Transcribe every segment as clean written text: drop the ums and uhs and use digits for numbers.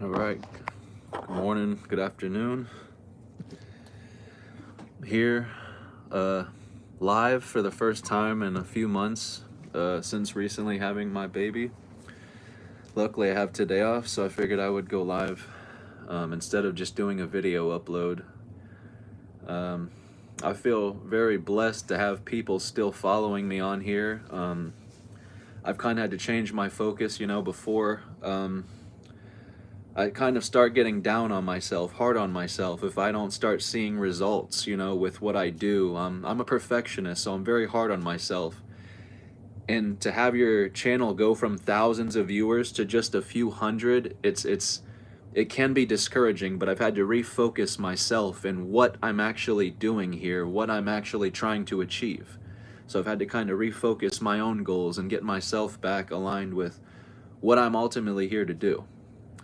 All right. Good morning, good afternoon. Here, live for the first time in a few months since recently having my baby. Luckily, I have today off, so I figured I would go live instead of just doing a video upload. I feel very blessed to have people still following me on here. I've kind of had to change my focus, before. I kind of start getting down on myself, hard on myself, if I don't start seeing results, with what I do. I'm a perfectionist, so I'm very hard on myself. And to have your channel go from thousands of viewers to just a few hundred, it can be discouraging, but I've had to refocus myself in what I'm actually doing here, what I'm actually trying to achieve. So I've had to kind of refocus my own goals and get myself back aligned with what I'm ultimately here to do.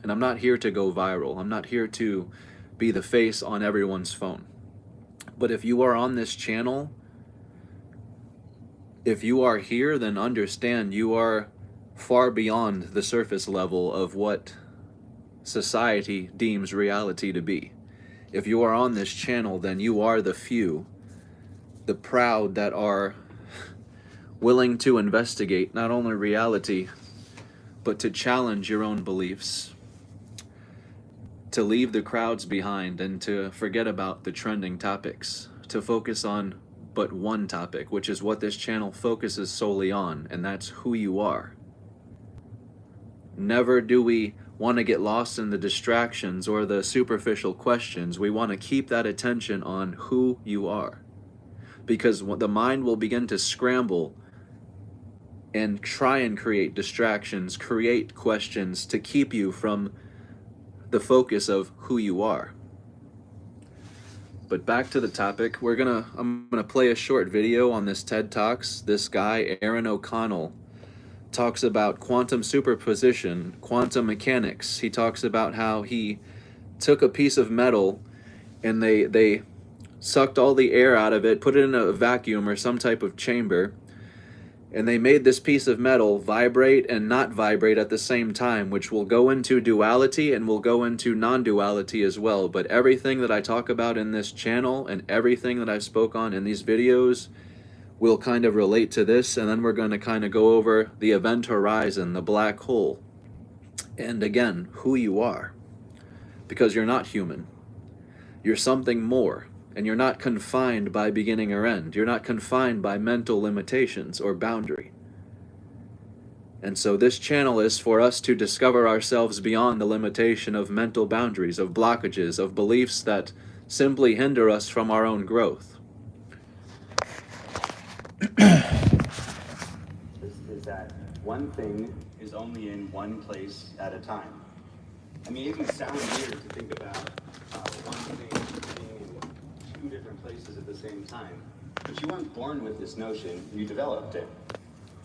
And I'm not here to go viral. I'm not here to be the face on everyone's phone. But if you are on this channel, if you are here, then understand you are far beyond the surface level of what society deems reality to be. If you are on this channel, then you are the few, the proud that are willing to investigate not only reality, but to challenge your own beliefs, to leave the crowds behind and to forget about the trending topics, to focus on but one topic, which is what this channel focuses solely on, and that's who you are. Never do we want to get lost in the distractions or the superficial questions. We want to keep that attention on who you are, because the mind will begin to scramble and try and create distractions, create questions to keep you from the focus of who you are. But back to the topic, I'm gonna play a short video on this TED Talks. This guy, Aaron O'Connell, talks about quantum superposition, quantum mechanics. He talks about how he took a piece of metal and they sucked all the air out of it, put it in a vacuum or some type of chamber, and they made this piece of metal vibrate and not vibrate at the same time, which will go into duality and will go into non-duality as well. But everything that I talk about in this channel and everything that I spoke on in these videos will kind of relate to this, and then we're going to kind of go over the event horizon, the black hole, and again, who you are. Because you're not human. You're something more. And you're not confined by beginning or end. You're not confined by mental limitations or boundary. And so this channel is for us to discover ourselves beyond the limitation of mental boundaries, of blockages, of beliefs that simply hinder us from our own growth. Is that one thing is only in one place at a time. I mean, it can sound weird to think about one thing two different places at the same time. But you weren't born with this notion, you developed it.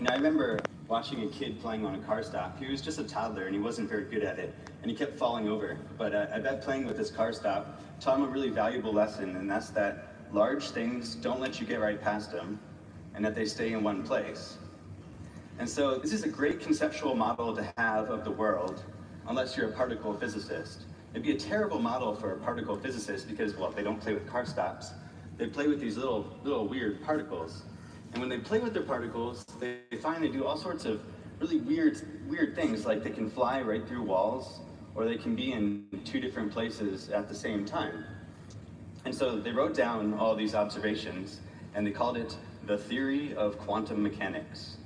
And I remember watching a kid playing on a car stop. He was just a toddler and he wasn't very good at it. And he kept falling over. But I bet playing with this car stop taught him a really valuable lesson, and that's that large things don't let you get right past them, and that they stay in one place. And so this is a great conceptual model to have of the world, unless you're a particle physicist. It'd be a terrible model for a particle physicist because, well, they don't play with car stops. They play with these little weird particles. And when they play with their particles, they find they do all sorts of really weird things, like they can fly right through walls, or they can be in two different places at the same time. And so they wrote down all these observations, and they called it the theory of quantum mechanics.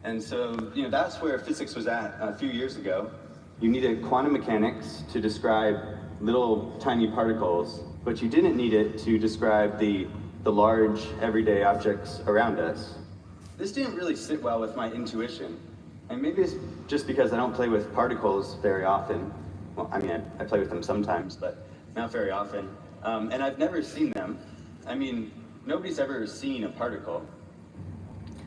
And so, that's where physics was at a few years ago. You needed quantum mechanics to describe little tiny particles, but you didn't need it to describe the large everyday objects around us. This didn't really sit well with my intuition. And maybe it's just because I don't play with particles very often. Well, I mean, I play with them sometimes, but not very often. And I've never seen them. I mean, nobody's ever seen a particle.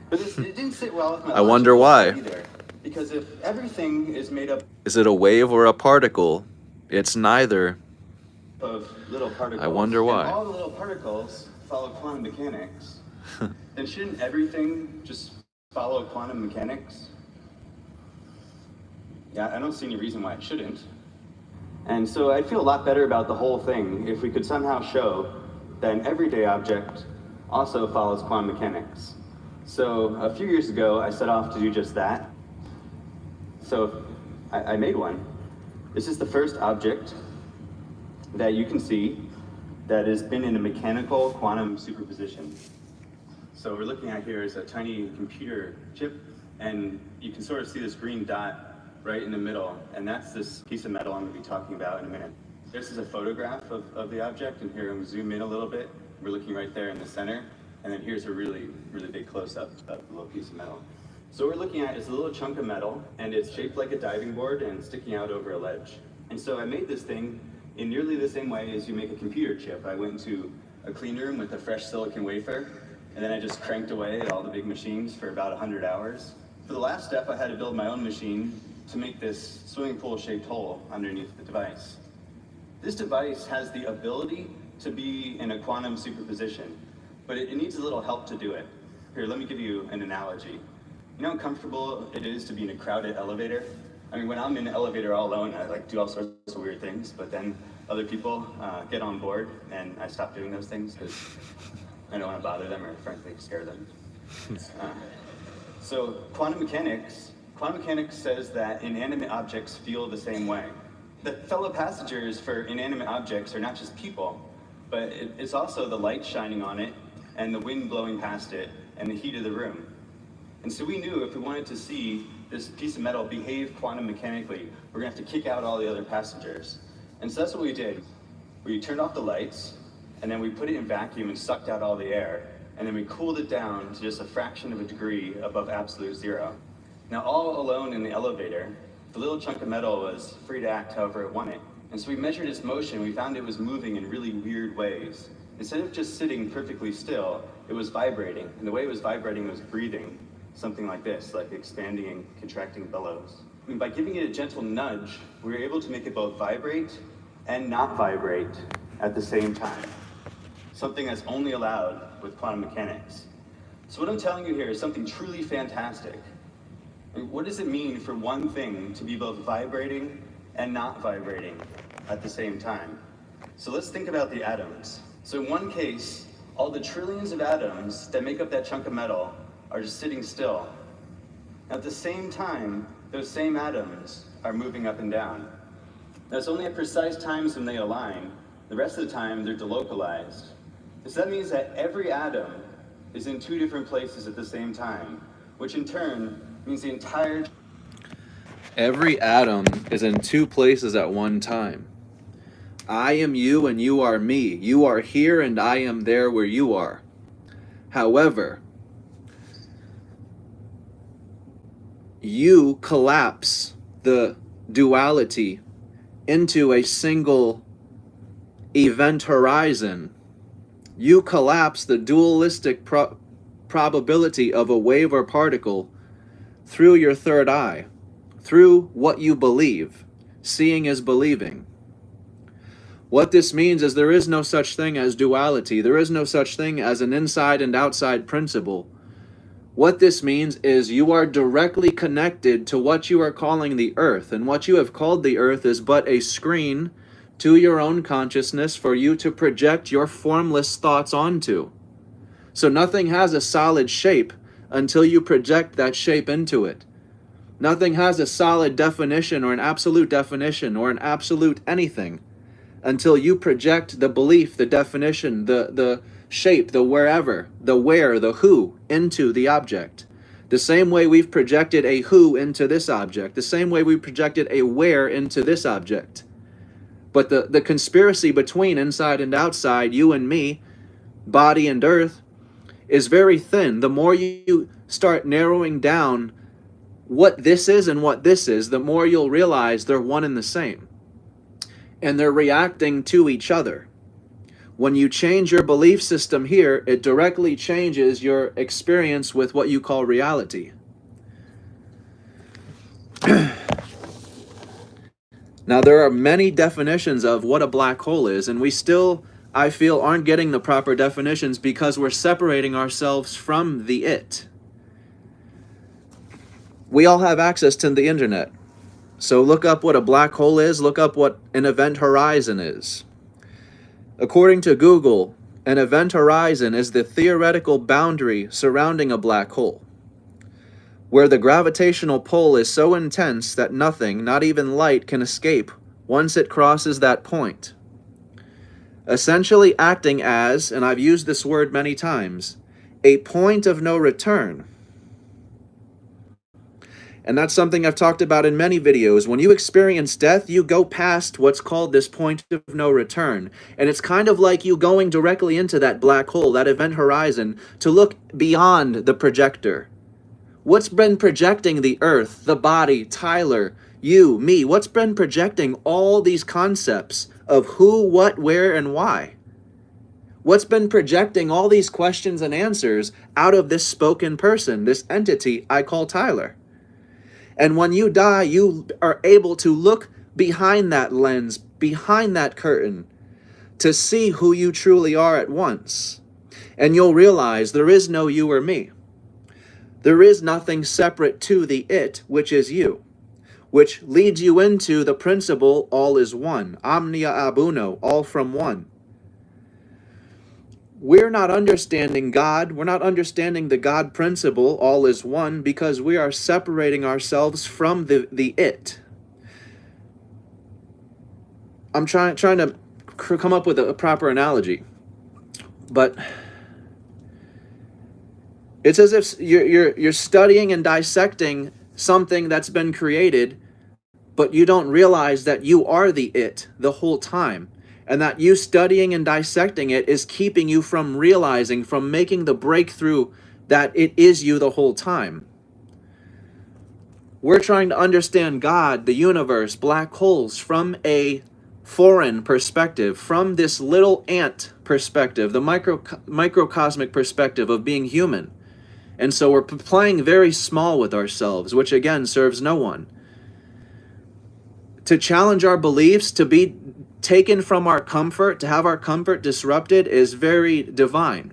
But it didn't sit well with my I wonder why. Either. Because if everything is made up... Is it a wave or a particle? It's neither. ...of little particles. I wonder why. And all the little particles follow quantum mechanics. Then shouldn't everything just follow quantum mechanics? Yeah, I don't see any reason why it shouldn't. And so I'd feel a lot better about the whole thing if we could somehow show that an everyday object also follows quantum mechanics. So a few years ago, I set off to do just that. So I made one. This is the first object that you can see that has been in a mechanical quantum superposition. So what we're looking at here is a tiny computer chip, and you can sort of see this green dot right in the middle, and that's this piece of metal I'm going to be talking about in a minute. This is a photograph of the object, and here I'm going to zoom in a little bit. We're looking right there in the center, and then here's a really, really big close-up of the little piece of metal. So what we're looking at is a little chunk of metal, and it's shaped like a diving board and sticking out over a ledge. And so I made this thing in nearly the same way as you make a computer chip. I went into a clean room with a fresh silicon wafer, and then I just cranked away at all the big machines for about 100 hours. For the last step, I had to build my own machine to make this swimming pool shaped hole underneath the device. This device has the ability to be in a quantum superposition, but it needs a little help to do it. Here, let me give you an analogy. You know how comfortable it is to be in a crowded elevator? I mean, when I'm in an elevator all alone, I like do all sorts of weird things, but then other people get on board, and I stop doing those things because I don't want to bother them or frankly scare them. So quantum mechanics says that inanimate objects feel the same way. The fellow passengers for inanimate objects are not just people, but it's also the light shining on it and the wind blowing past it and the heat of the room. And so we knew if we wanted to see this piece of metal behave quantum mechanically, we're gonna have to kick out all the other passengers. And so that's what we did. We turned off the lights, and then we put it in vacuum and sucked out all the air, and then we cooled it down to just a fraction of a degree above absolute zero. Now, all alone in the elevator, the little chunk of metal was free to act however it wanted. And so we measured its motion. We found it was moving in really weird ways. Instead of just sitting perfectly still, it was vibrating. And the way it was vibrating was breathing, something like this, like expanding and contracting bellows. I mean, by giving it a gentle nudge, we were able to make it both vibrate and not vibrate at the same time. Something that's only allowed with quantum mechanics. So what I'm telling you here is something truly fantastic. I mean, what does it mean for one thing to be both vibrating and not vibrating at the same time? So let's think about the atoms. So in one case, all the trillions of atoms that make up that chunk of metal are just sitting still. At the same time, those same atoms are moving up and down. Now it's only at precise times when they align. The rest of the time, they're delocalized. So that means that every atom is in two different places at the same time, which in turn means the entire... Every atom is in two places at one time. I am you and you are me. You are here and I am there where you are. However, you collapse the duality into a single event horizon. You collapse the dualistic probability of a wave or particle through your third eye, through what you believe. Seeing is believing. What this means is there is no such thing as duality. There is no such thing as an inside and outside principle. What this means is you are directly connected to what you are calling the earth, and what you have called the earth is but a screen to your own consciousness for you to project your formless thoughts onto. So nothing has a solid shape until you project that shape into it. Nothing has a solid definition or an absolute definition or an absolute anything until you project the belief, the definition, the shape, the wherever, the where, the who into the object. The same way we've projected a who into this object, the same way we projected a where into this object. But the conspiracy between inside and outside, you and me, body and earth, is very thin. The more you start narrowing down what this is and what this is, the more you'll realize they're one and the same. And they're reacting to each other. When you change your belief system here, it directly changes your experience with what you call reality. Now, there are many definitions of what a black hole is, and we still, I feel, aren't getting the proper definitions because we're separating ourselves from the it. We all have access to the internet. So look up what a black hole is, look up what an event horizon is. According to Google, an event horizon is the theoretical boundary surrounding a black hole, where the gravitational pull is so intense that nothing, not even light, can escape once it crosses that point. Essentially acting as, and I've used this word many times, a point of no return. And that's something I've talked about in many videos. When you experience death, you go past what's called this point of no return. And it's kind of like you going directly into that black hole, that event horizon, to look beyond the projector. What's been projecting the earth, the body, Tyler, you, me? What's been projecting all these concepts of who, what, where, and why? What's been projecting all these questions and answers out of this spoken person, this entity I call Tyler? And when you die, you are able to look behind that lens, behind that curtain, to see who you truly are at once. And you'll realize there is no you or me. There is nothing separate to the it, which is you, which leads you into the principle all is one, omnia ab uno, all from one. We're not understanding God, we're not understanding the God principle, all is one, because we are separating ourselves from the it. I'm trying to come up with a proper analogy, but it's as if you're studying and dissecting something that's been created, but you don't realize that you are the it the whole time. And that you studying and dissecting it is keeping you from realizing, from making the breakthrough that it is you the whole time. We're trying to understand God, the universe, black holes from a foreign perspective, from this little ant perspective, the microcosmic perspective of being human. And so we're playing very small with ourselves, which again serves no one. To challenge our beliefs, to be taken from our comfort, to have our comfort disrupted, is very divine,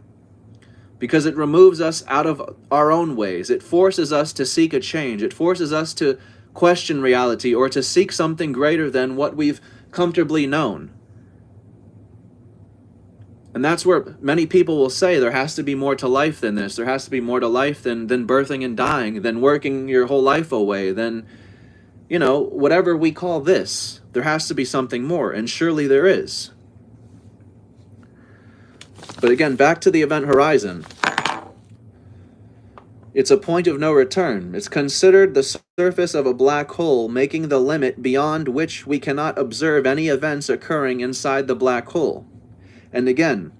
because it removes us out of our own ways. It forces us to seek a change. It forces us to question reality, or to seek something greater than what we've comfortably known. And that's where many people will say there has to be more to life than this. There has to be more to life than birthing and dying, than working your whole life away, than, you know, whatever we call this. There has to be something more, and surely there is. But again, back to the event horizon. It's a point of no return. It's considered the surface of a black hole, making the limit beyond which we cannot observe any events occurring inside the black hole. And again,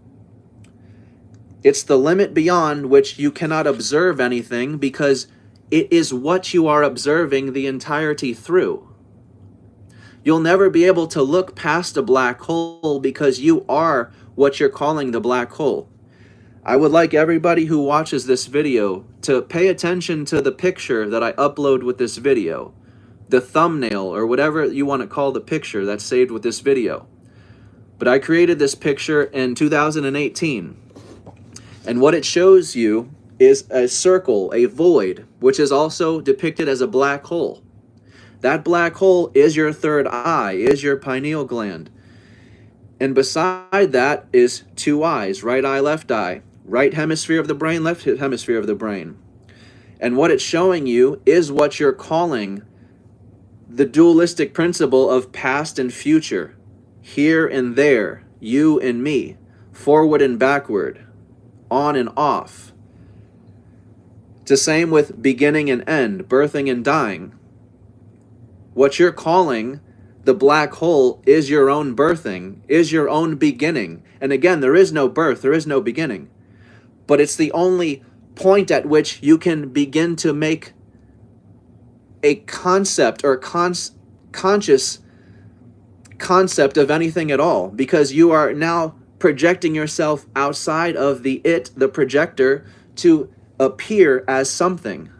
it's the limit beyond which you cannot observe anything, because it is what you are observing the entirety through. You'll never be able to look past a black hole, because you are what you're calling the black hole. I would like everybody who watches this video to pay attention to the picture that I upload with this video, the thumbnail, or whatever you want to call the picture that's saved with this video. But I created this picture in 2018, and what it shows you is a circle, a void, which is also depicted as a black hole. That black hole is your third eye, is your pineal gland. And beside that is two eyes, right eye, left eye, right hemisphere of the brain, left hemisphere of the brain. And what it's showing you is what you're calling the dualistic principle of past and future, here and there, you and me, forward and backward, on and off. It's the same with beginning and end, birthing and dying. What you're calling the black hole is your own birthing, is your own beginning. And again, there is no birth, there is no beginning. But it's the only point at which you can begin to make a concept or conscious concept of anything at all, because you are now projecting yourself outside of the it, the projector, to appear as something.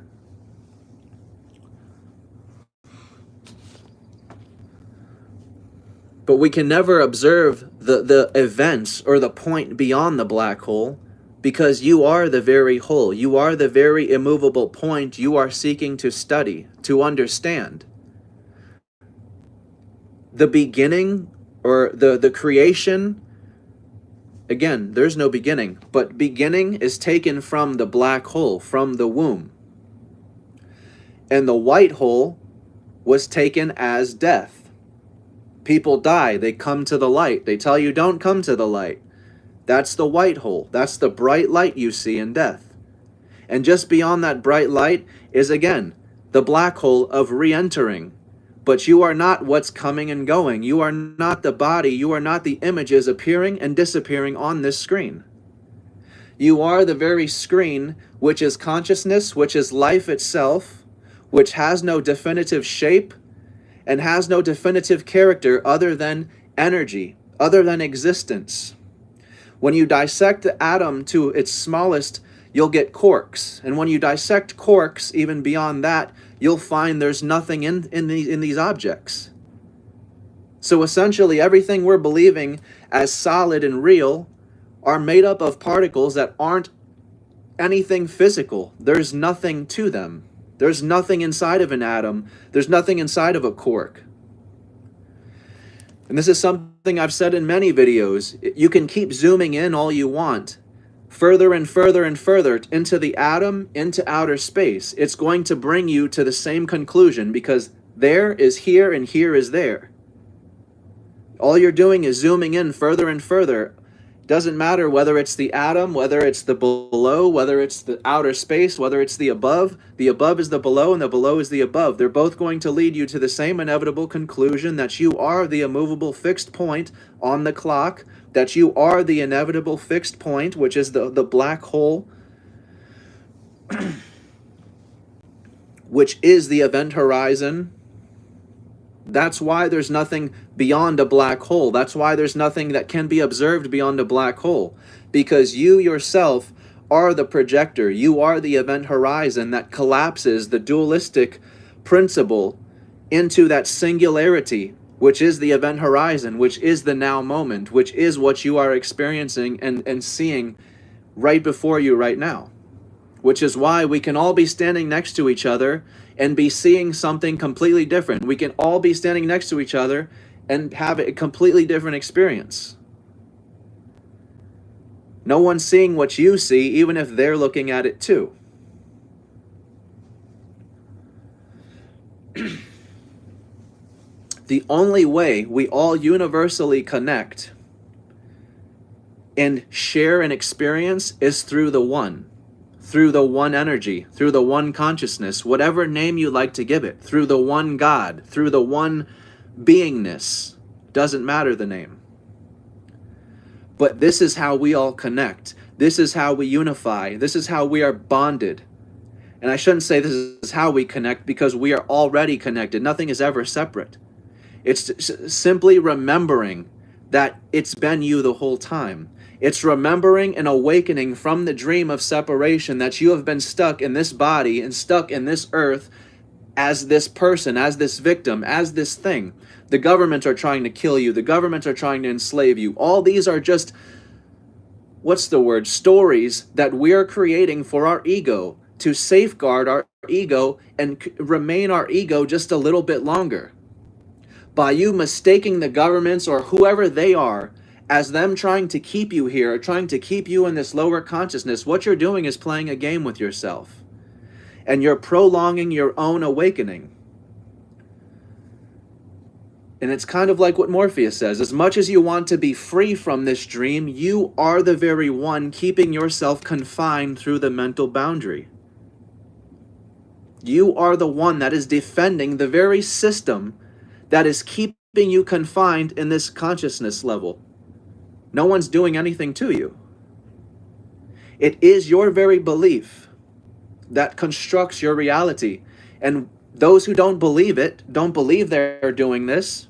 But we can never observe the events or the point beyond the black hole, because you are the very whole. You are the very immovable point you are seeking to study, to understand. the beginning or the creation, again, there's no beginning, but beginning is taken from the black hole, from the womb. And the white hole was taken as death. People die, they come to the light. They tell you don't come to the light. That's the white hole. That's the bright light you see in death. And just beyond that bright light is, again, the black hole of re-entering. But you are not what's coming and going. You are not the body. You are not the images appearing and disappearing on this screen. You are the very screen, which is consciousness, which is life itself, which has no definitive shape and has no definitive character other than energy, other than existence. When you dissect the atom to its smallest, you'll get quarks. And when you dissect quarks, even beyond that, you'll find there's nothing in these objects. So essentially, everything we're believing as solid and real are made up of particles that aren't anything physical. There's nothing to them. There's nothing inside of an atom. There's nothing inside of a quark. And this is something I've said in many videos. You can keep zooming in all you want, further and further and further into the atom, into outer space. It's going to bring you to the same conclusion, because there is here and here is there. All you're doing is zooming in further and further. Doesn't matter whether it's the atom, whether it's the below, whether it's the outer space, whether it's the above. The above is the below and the below is the above. They're both going to lead you to the same inevitable conclusion, that you are the immovable fixed point on the clock, that you are the inevitable fixed point, which is the black hole, which is the event horizon. That's why there's nothing beyond a black hole. That's why there's nothing that can be observed beyond a black hole. Because you yourself are the projector. You are the event horizon that collapses the dualistic principle into that singularity, which is the event horizon, which is the now moment, which is what you are experiencing and seeing right before you right now. Which is why we can all be standing next to each other and be seeing something completely different. We can all be standing next to each other and have a completely different experience. No one's seeing what you see, even if they're looking at it too. The only way we all universally connect and share an experience is through the one. Through the one energy, through the one consciousness, whatever name you like to give it, through the one God, through the one beingness, doesn't matter the name. But this is how we all connect. This is how we unify. This is how we are bonded. And I shouldn't say this is how we connect, because we are already connected. Nothing is ever separate. It's simply remembering that it's been you the whole time. It's remembering and awakening from the dream of separation, that you have been stuck in this body and stuck in this earth as this person, as this victim, as this thing. The government are trying to kill you. The government are trying to enslave you. All these are just, stories that we are creating for our ego, to safeguard our ego and remain our ego just a little bit longer. By you mistaking the governments or whoever they are as them trying to keep you here, trying to keep you in this lower consciousness, what you're doing is playing a game with yourself. And you're prolonging your own awakening. And it's kind of like what Morpheus says. As much as you want to be free from this dream, you are the very one keeping yourself confined through the mental boundary. You are the one that is defending the very system that is keeping you confined in this consciousness level. No one's doing anything to you. It is your very belief that constructs your reality. And those who don't believe it, don't believe they're doing this,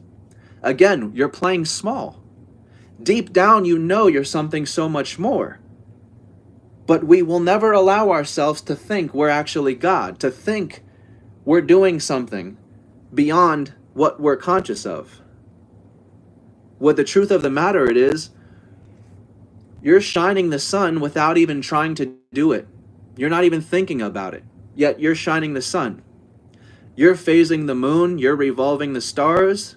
again, you're playing small. Deep down, you know you're something so much more. But we will never allow ourselves to think we're actually God, to think we're doing something beyond what we're conscious of. What the truth of the matter it is, you're shining the sun without even trying to do it. You're not even thinking about it, yet you're shining the sun. You're phasing the moon, you're revolving the stars,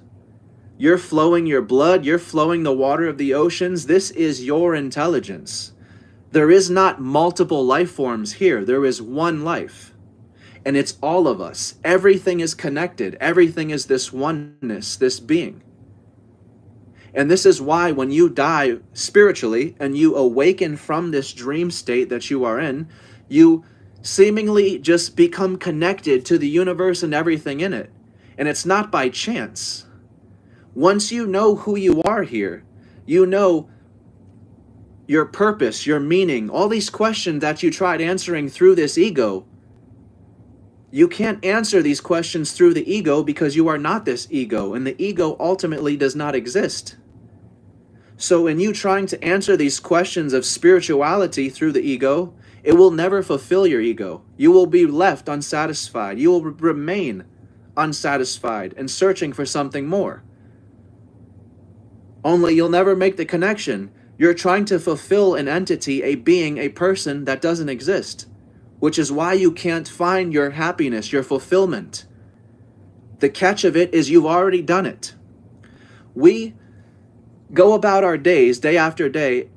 You're flowing your blood, you're flowing the water of the oceans. This is your intelligence. There is not multiple life forms here. There is one life. And it's all of us. Everything is connected. Everything is this oneness, this being. And this is why when you die spiritually and you awaken from this dream state that you are in, you seemingly just become connected to the universe and everything in it. And it's not by chance. Once you know who you are here, you know your purpose, your meaning, all these questions that you tried answering through this ego. You can't answer these questions through the ego because you are not this ego, and the ego ultimately does not exist. So in you trying to answer these questions of spirituality through the ego, it will never fulfill your ego. You will be left unsatisfied. You will remain unsatisfied and searching for something more. Only you'll never make the connection. You're trying to fulfill an entity, a being, a person that doesn't exist, which is why you can't find your happiness, your fulfillment. The catch of it is you've already done it. We go about our days, day after day,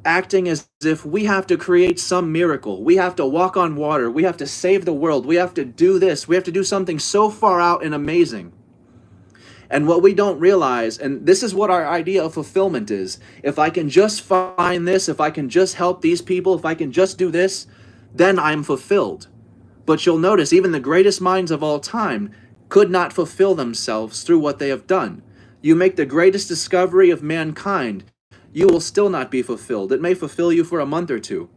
acting as if we have to create some miracle. We have to walk on water. We have to save the world. We have to do this. We have to do something so far out and amazing. And what we don't realize, and this is what our idea of fulfillment is, if I can just find this, if I can just help these people, if I can just do this, then I'm fulfilled. But you'll notice even the greatest minds of all time could not fulfill themselves through what they have done. You make the greatest discovery of mankind, you will still not be fulfilled. It may fulfill you for a month or two.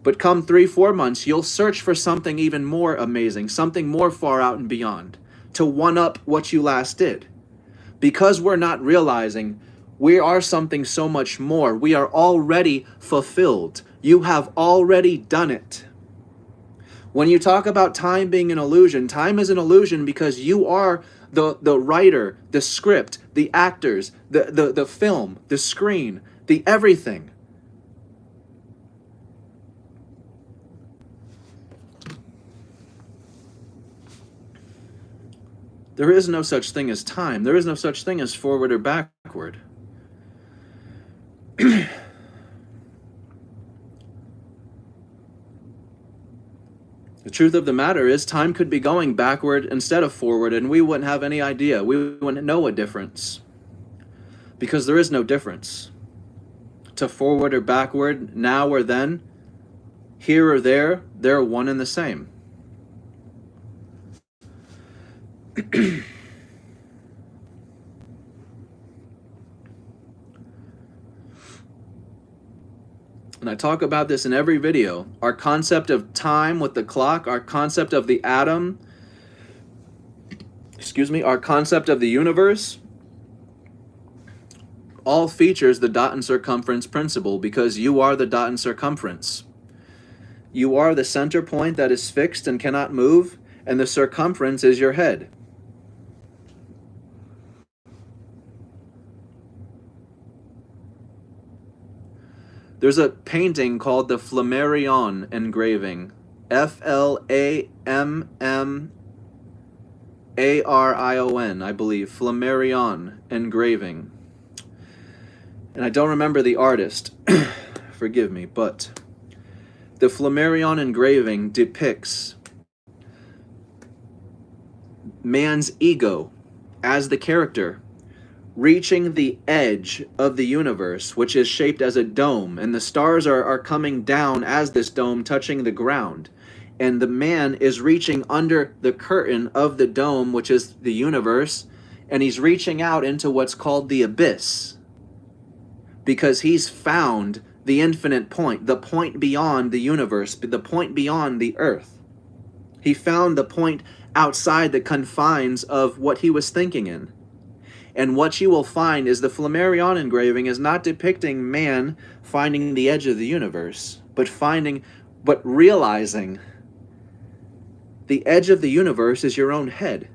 But come 3-4 months, you'll search for something even more amazing, something more far out and beyond, to one-up what you last did. Because we're not realizing we are something so much more. We are already fulfilled. You have already done it. When you talk about time being an illusion, time is an illusion because you are the writer, the script, the actors, the film, the screen, the everything. There is no such thing as time. There is no such thing as forward or backward. The truth of the matter is time could be going backward instead of forward, and we wouldn't have any idea. We wouldn't know a difference. Because there is no difference. To forward or backward, now or then, here or there, they're one and the same. And I talk about this in every video. Our concept of time with the clock, our concept of the atom, our concept of the universe, all features the dot and circumference principle because you are the dot and circumference. You are the center point that is fixed and cannot move, and the circumference is your head. There's a painting called the Flammarion engraving. Flammarion, I believe. Flammarion engraving. And I don't remember the artist. Forgive me, but the Flammarion engraving depicts man's ego as the character reaching the edge of the universe, which is shaped as a dome, and the stars are coming down as this dome touching the ground, and the man is reaching under the curtain of the dome, which is the universe, and he's reaching out into what's called the abyss, because he's found the infinite point, the point beyond the universe, the point beyond the earth. He found the point outside the confines of what he was thinking in. And what you will find is the Flammarion engraving is not depicting man finding the edge of the universe, but realizing the edge of the universe is your own head.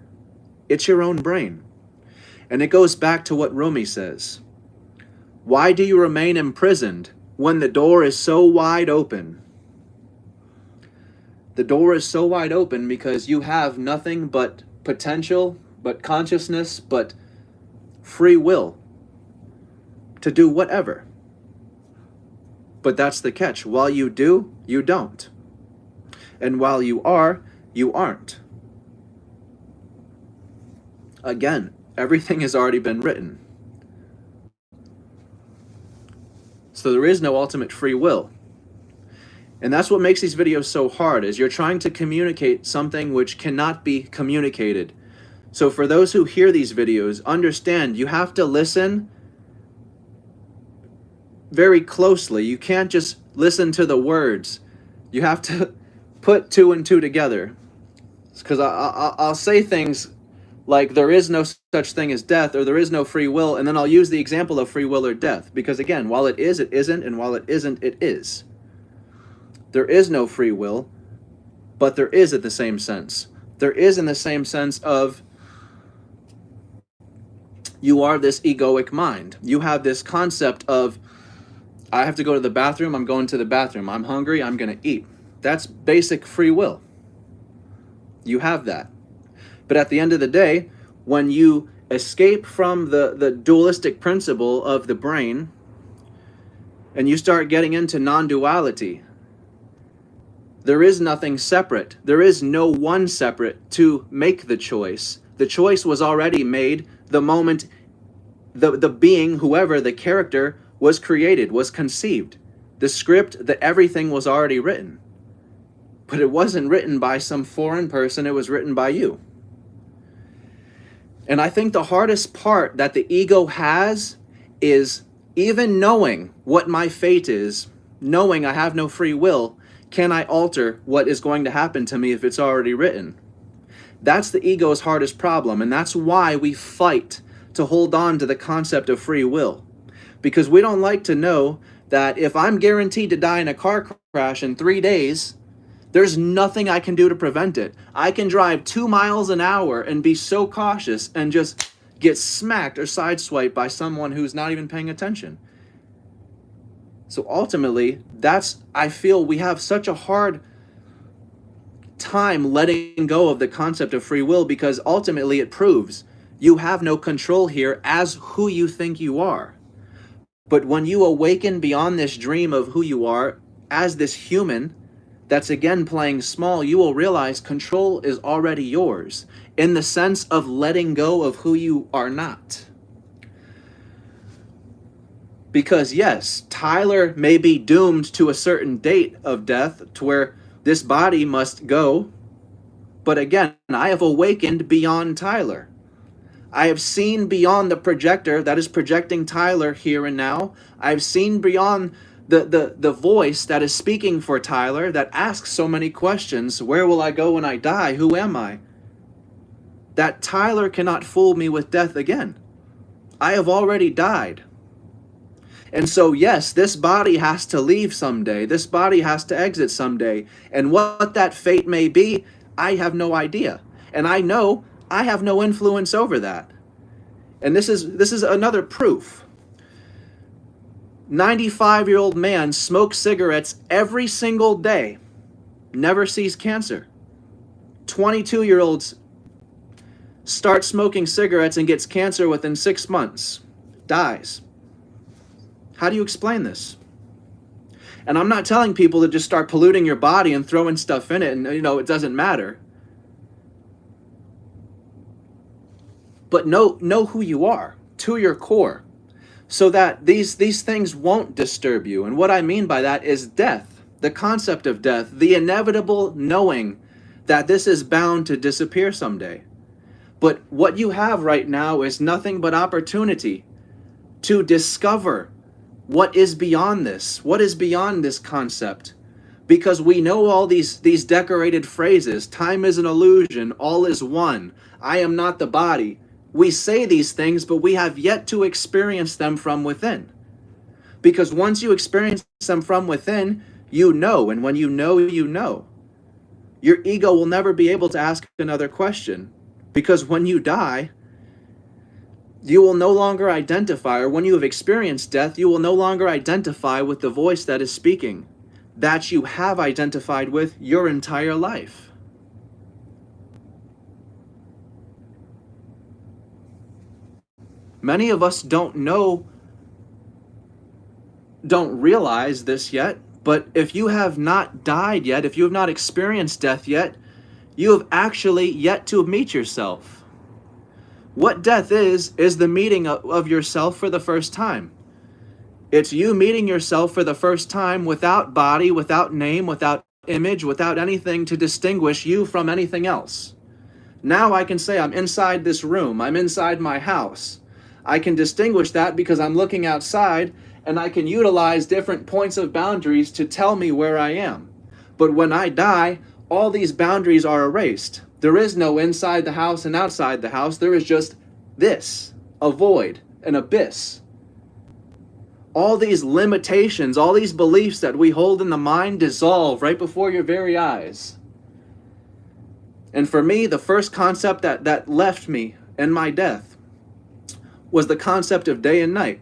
It's your own brain. And it goes back to what Rumi says. Why do you remain imprisoned when the door is so wide open? The door is so wide open because you have nothing but potential, but consciousness, but free will to do whatever. But that's the catch. While you do, you don't. And while you are, you aren't. Again, everything has already been written. So there is no ultimate free will. And that's what makes these videos so hard, is you're trying to communicate something which cannot be communicated. So for those who hear these videos, understand you have to listen very closely. You can't just listen to the words. You have to put two and two together. Because I'll say things like there is no such thing as death, or there is no free will, and then I'll use the example of free will or death. Because again, while it is, it isn't, and while it isn't, it is. There is no free will, but there is at the same sense. There is in the same sense of you are this egoic mind. You have this concept of, I have to go to the bathroom, I'm going to the bathroom. I'm hungry, I'm going to eat. That's basic free will. You have that. But at the end of the day, when you escape from the dualistic principle of the brain and you start getting into non-duality, there is nothing separate. There is no one separate to make the choice. The choice was already made the moment the being, whoever, the character, was created, was conceived. The script, the everything was already written. But it wasn't written by some foreign person, it was written by you. And I think the hardest part that the ego has is even knowing what my fate is, knowing I have no free will, can I alter what is going to happen to me if it's already written? That's the ego's hardest problem, and that's why we fight to hold on to the concept of free will. Because we don't like to know that if I'm guaranteed to die in a car crash in 3 days, there's nothing I can do to prevent it. I can drive 2 miles an hour and be so cautious and just get smacked or sideswiped by someone who's not even paying attention. So ultimately, I feel we have such a hard time letting go of the concept of free will, because ultimately it proves you have no control here as who you think you are. But when you awaken beyond this dream of who you are as this human that's again playing small, you will realize control is already yours in the sense of letting go of who you are not. Because yes, Tyler may be doomed to a certain date of death to where this body must go. But again, I have awakened beyond Tyler. I have seen beyond the projector that is projecting Tyler here and now. I've seen beyond the voice that is speaking for Tyler that asks so many questions. Where will I go when I die? Who am I? That Tyler cannot fool me with death again. I have already died. And so, yes, this body has to leave someday. This body has to exit someday. And what that fate may be, I have no idea. And I know I have no influence over that. And this is another proof. 95-year-old man smokes cigarettes every single day, never sees cancer. 22-year-olds start smoking cigarettes and gets cancer within 6 months, dies. How do you explain this? And I'm not telling people to just start polluting your body and throwing stuff in it and, it doesn't matter. But know who you are to your core so that these things won't disturb you. And what I mean by that is death, the concept of death, the inevitable knowing that this is bound to disappear someday. But what you have right now is nothing but opportunity to discover what is beyond this, what is beyond this concept. Because we know all these decorated phrases, time is an illusion, all is one, I am not the body. We say these things, but we have yet to experience them from within. Because once you experience them from within, you know, and when you know, you know. Your ego will never be able to ask another question. Because when you die, you will no longer identify, or when you have experienced death, you will no longer identify with the voice that is speaking, that you have identified with your entire life. Many of us don't realize this yet, but if you have not died yet, if you have not experienced death yet, you have actually yet to meet yourself. What death is the meeting of yourself for the first time. It's you meeting yourself for the first time without body, without name, without image, without anything to distinguish you from anything else. Now I can say I'm inside this room, I'm inside my house. I can distinguish that because I'm looking outside, and I can utilize different points of boundaries to tell me where I am. But when I die, all these boundaries are erased. There is no inside the house and outside the house. There is just this, a void, an abyss. All these limitations, all these beliefs that we hold in the mind dissolve right before your very eyes. And for me, the first concept that left me in my death was the concept of day and night.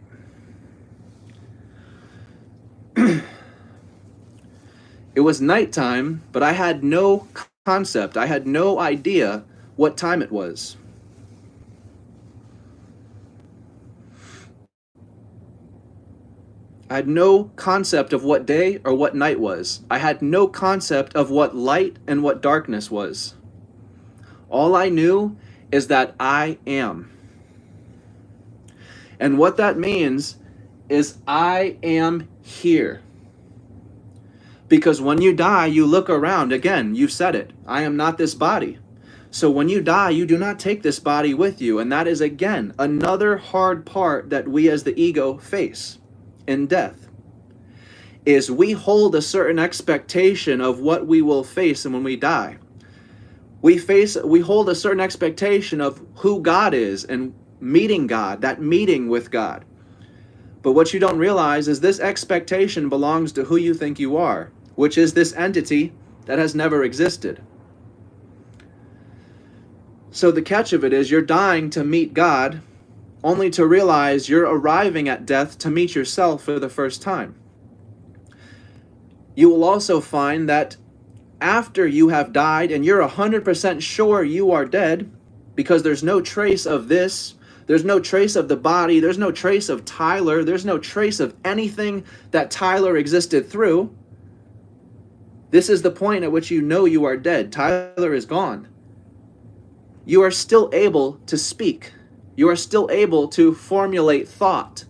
It was nighttime, but I had no concept. I had no idea what time it was. I had no concept of what day or what night was. I had no concept of what light and what darkness was. All I knew is that I am. And what that means is I am here. Because when you die, you look around. Again, you've said it. I am not this body. So when you die, you do not take this body with you. And that is, again, another hard part that we as the ego face in death. Is we hold a certain expectation of what we will face and when we die. We hold a certain expectation of who God is and meeting God, that meeting with God. But what you don't realize is this expectation belongs to who you think you are, which is this entity that has never existed. So the catch of it is you're dying to meet God, only to realize you're arriving at death to meet yourself for the first time. You will also find that after you have died and you're 100% sure you are dead, because there's no trace of this, there's no trace of the body, there's no trace of Tyler, there's no trace of anything that Tyler existed through. This is the point at which you know you are dead. Tyler is gone. You are still able to speak. You are still able to formulate thought.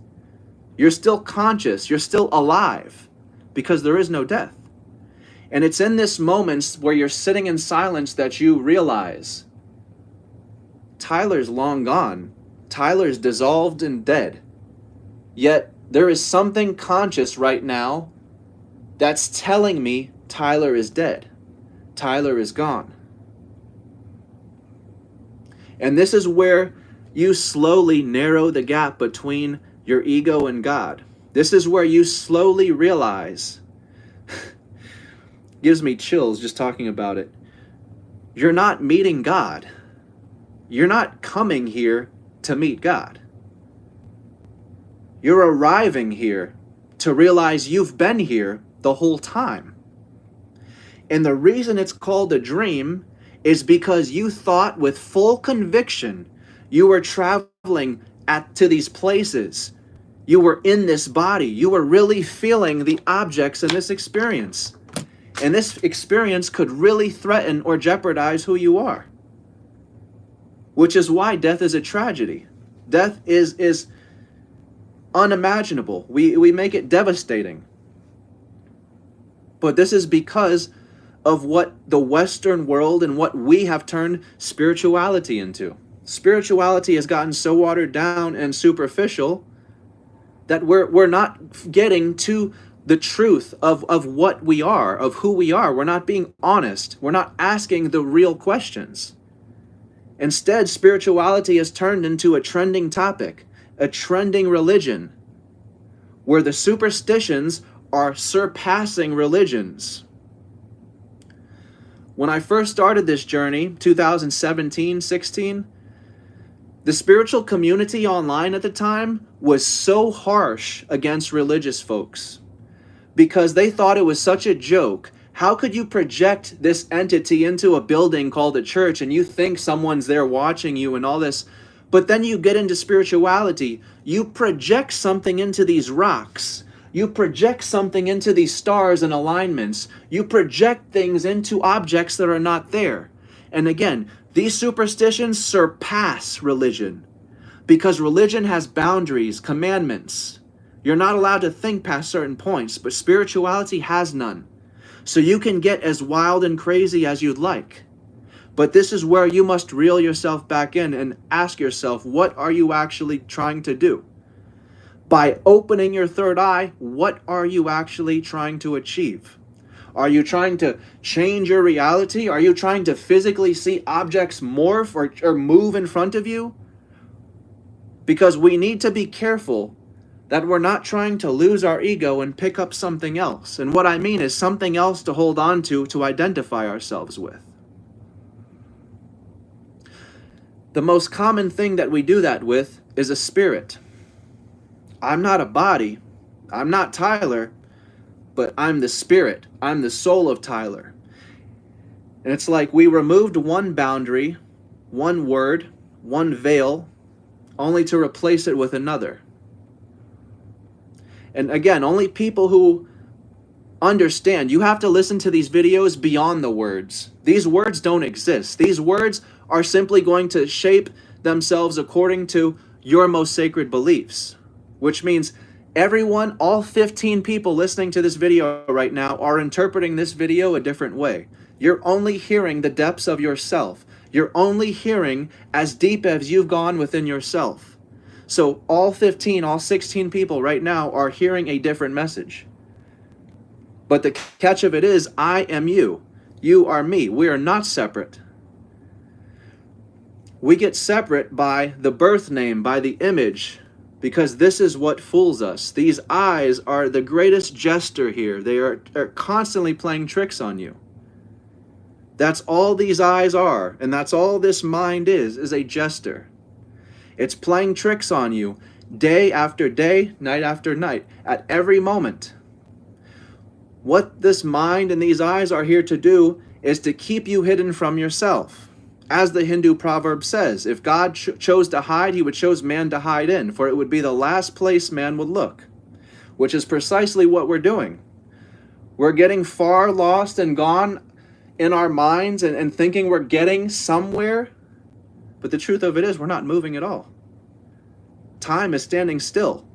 You're still conscious. You're still alive because there is no death. And it's in this moments where you're sitting in silence that you realize Tyler's long gone. Tyler's dissolved and dead. Yet there is something conscious right now that's telling me Tyler is dead. Tyler is gone. And this is where you slowly narrow the gap between your ego and God. This is where you slowly realize, gives me chills just talking about it, you're not meeting God. You're not coming here to meet God. You're arriving here to realize you've been here the whole time. And the reason it's called a dream is because you thought with full conviction you were traveling to these places. You were in this body. You were really feeling the objects in this experience. And this experience could really threaten or jeopardize who you are. Which is why death is a tragedy. Death is unimaginable. We make it devastating. But this is because of what the Western world and what we have turned spirituality into. Spirituality has gotten so watered down and superficial that we're not getting to the truth of what we are, of who we are. We're not being honest. We're not asking the real questions. Instead, spirituality has turned into a trending topic, a trending religion, where the superstitions are surpassing religions. When I first started this journey, 2017, 16, the spiritual community online at the time was so harsh against religious folks because they thought it was such a joke. How could you project this entity into a building called a church and you think someone's there watching you and all this But then you get into spirituality, you project something into these rocks. You project something into these stars and alignments. You project things into objects that are not there. And again, these superstitions surpass religion because religion has boundaries, commandments. You're not allowed to think past certain points, but spirituality has none. So you can get as wild and crazy as you'd like. But this is where you must reel yourself back in and ask yourself, what are you actually trying to do? By opening your third eye, what are you actually trying to achieve? Are you trying to change your reality? Are you trying to physically see objects morph or move in front of you? Because we need to be careful that we're not trying to lose our ego and pick up something else. And what I mean is something else to hold on to identify ourselves with. The most common thing that we do that with is a spirit. I'm not a body. I'm not Tyler, but I'm the spirit. I'm the soul of Tyler. And it's like we removed one boundary, one word, one veil, only to replace it with another. And again, only people who understand, you have to listen to these videos beyond the words. These words don't exist. These words are simply going to shape themselves according to your most sacred beliefs, which means everyone, all 15 people listening to this video right now are interpreting this video a different way. You're only hearing the depths of yourself. You're only hearing as deep as you've gone within yourself. So all 15, all 16 people right now are hearing a different message. But the catch of it is, I am you. You are me. We are not separate. We get separate by the birth name, by the image, because this is what fools us. These eyes are the greatest jester here. They are constantly playing tricks on you. That's all these eyes are, and that's all this mind is a jester. It's playing tricks on you day after day, night after night, at every moment. What this mind and these eyes are here to do is to keep you hidden from yourself. As the Hindu proverb says, if God chose to hide, he would choose man to hide in, for it would be the last place man would look, which is precisely what we're doing. We're getting far lost and gone in our minds and thinking we're getting somewhere, but the truth of it is we're not moving at all. Time is standing still.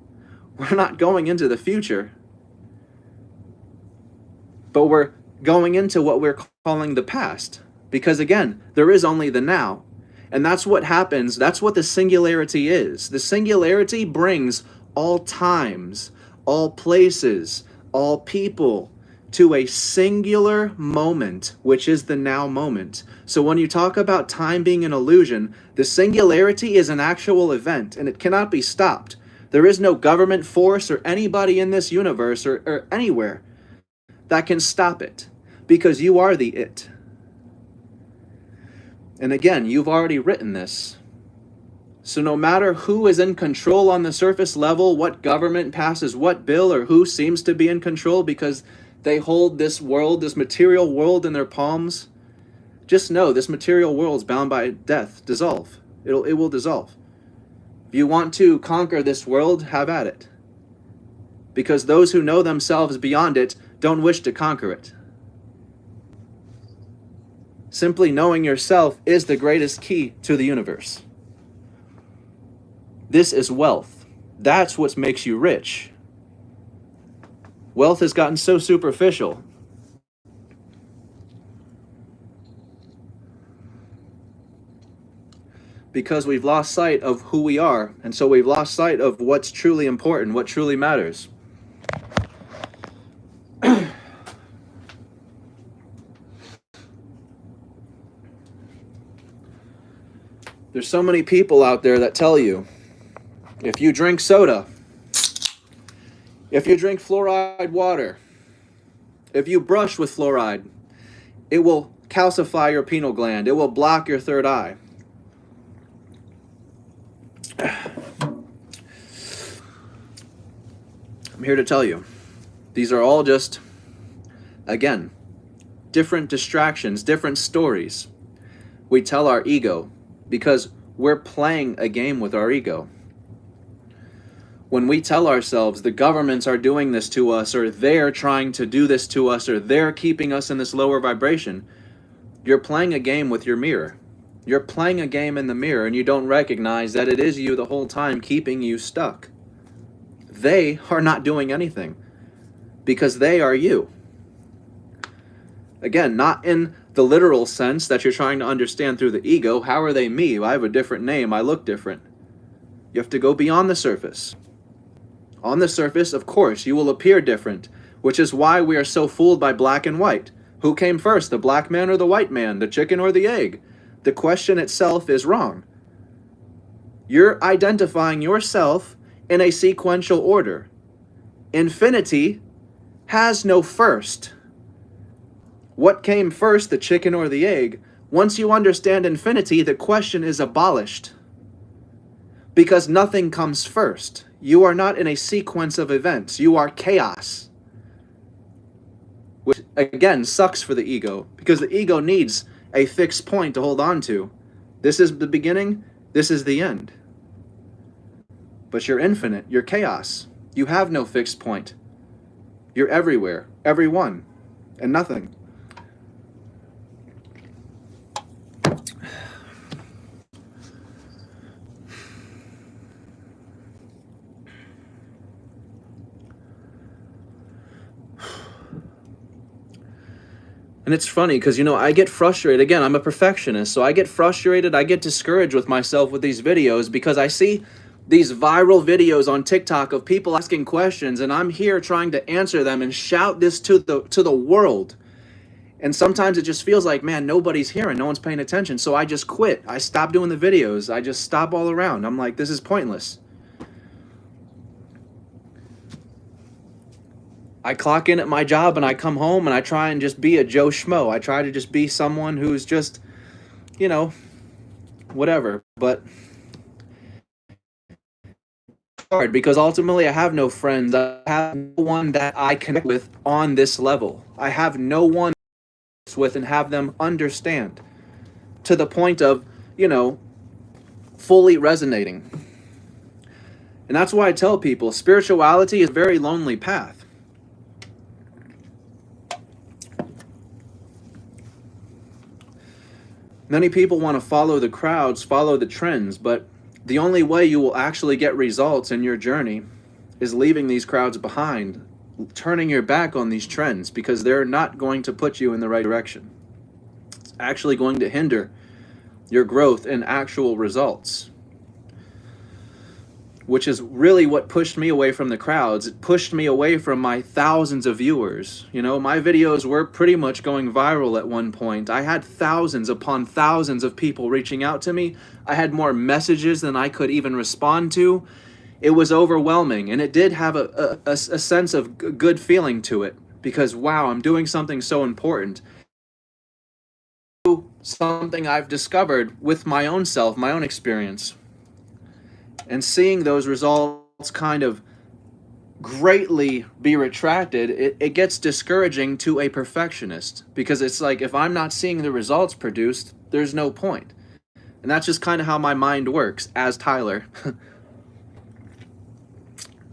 We're not going into the future, but we're going into what we're calling the past. Because again, there is only the now. And that's what happens. That's what the singularity is. The singularity brings all times, all places, all people to a singular moment, which is the now moment. So when you talk about time being an illusion, the singularity is an actual event and it cannot be stopped. There is no government force or anybody in this universe or anywhere that can stop it, because you are the it. And again, you've already written this. So no matter who is in control on the surface level, what government passes what bill, or who seems to be in control because they hold this world, this material world in their palms, just know this material world is bound by death, dissolve. It will dissolve. If you want to conquer this world, have at it. Because those who know themselves beyond it don't wish to conquer it. Simply knowing yourself is the greatest key to the universe. This is wealth. That's what makes you rich. Wealth has gotten so superficial. Because we've lost sight of who we are, and so we've lost sight of what's truly important, what truly matters. There's so many people out there that tell you, if you drink soda, if you drink fluoride water, if you brush with fluoride, it will calcify your pineal gland. It will block your third eye. I'm here to tell you, these are all just, again, different distractions, different stories we tell our ego, because we're playing a game with our ego. When we tell ourselves the governments are doing this to us, or they're trying to do this to us, or they're keeping us in this lower vibration, you're playing a game with your mirror. You're playing a game in the mirror, and you don't recognize that it is you the whole time keeping you stuck. They are not doing anything because they are you. Again, not in the literal sense that you're trying to understand through the ego. How are they me? I have a different name. I look different. You have to go beyond the surface. On the surface, of course, you will appear different, which is why we are so fooled by black and white. Who came first, the black man or the white man, the chicken or the egg? The question itself is wrong. You're identifying yourself in a sequential order. Infinity has no first. What came first, the chicken or the egg? Once you understand infinity, the question is abolished. Because nothing comes first. You are not in a sequence of events. You are chaos. Which, again, sucks for the ego. Because the ego needs a fixed point to hold on to. This is the beginning. This is the end. But you're infinite. You're chaos. You have no fixed point. You're everywhere. Everyone. And nothing. And it's funny because, you know, I get frustrated. Again, I'm a perfectionist, so I get frustrated. I get discouraged with myself with these videos because I see these viral videos on TikTok of people asking questions, and I'm here trying to answer them and shout this to the world. And sometimes it just feels like, man, nobody's hearing, no one's paying attention. So I just quit. I stop doing the videos. I just stop all around. I'm like, this is pointless. I clock in at my job and I come home and I try and just be a Joe Schmo. I try to just be someone who's just, you know, whatever. But it's hard because ultimately I have no friends. I have no one that I connect with on this level. I have no one with and have them understand to the point of, you know, fully resonating. And that's why I tell people spirituality is a very lonely path. Many people want to follow the crowds, follow the trends, but the only way you will actually get results in your journey is leaving these crowds behind, turning your back on these trends because they're not going to put you in the right direction. It's actually going to hinder your growth and actual results, which is really what pushed me away from the crowds. It pushed me away from my thousands of viewers. You know, my videos were pretty much going viral at one point. I had thousands upon thousands of people reaching out to me. I had more messages than I could even respond to. It was overwhelming, and it did have a sense of good feeling to it because, wow, I'm doing something so important. Something I've discovered with my own self, my own experience. And seeing those results kind of greatly be retracted, it gets discouraging to a perfectionist because it's like, if I'm not seeing the results produced, there's no point. And that's just kind of how my mind works as Tyler.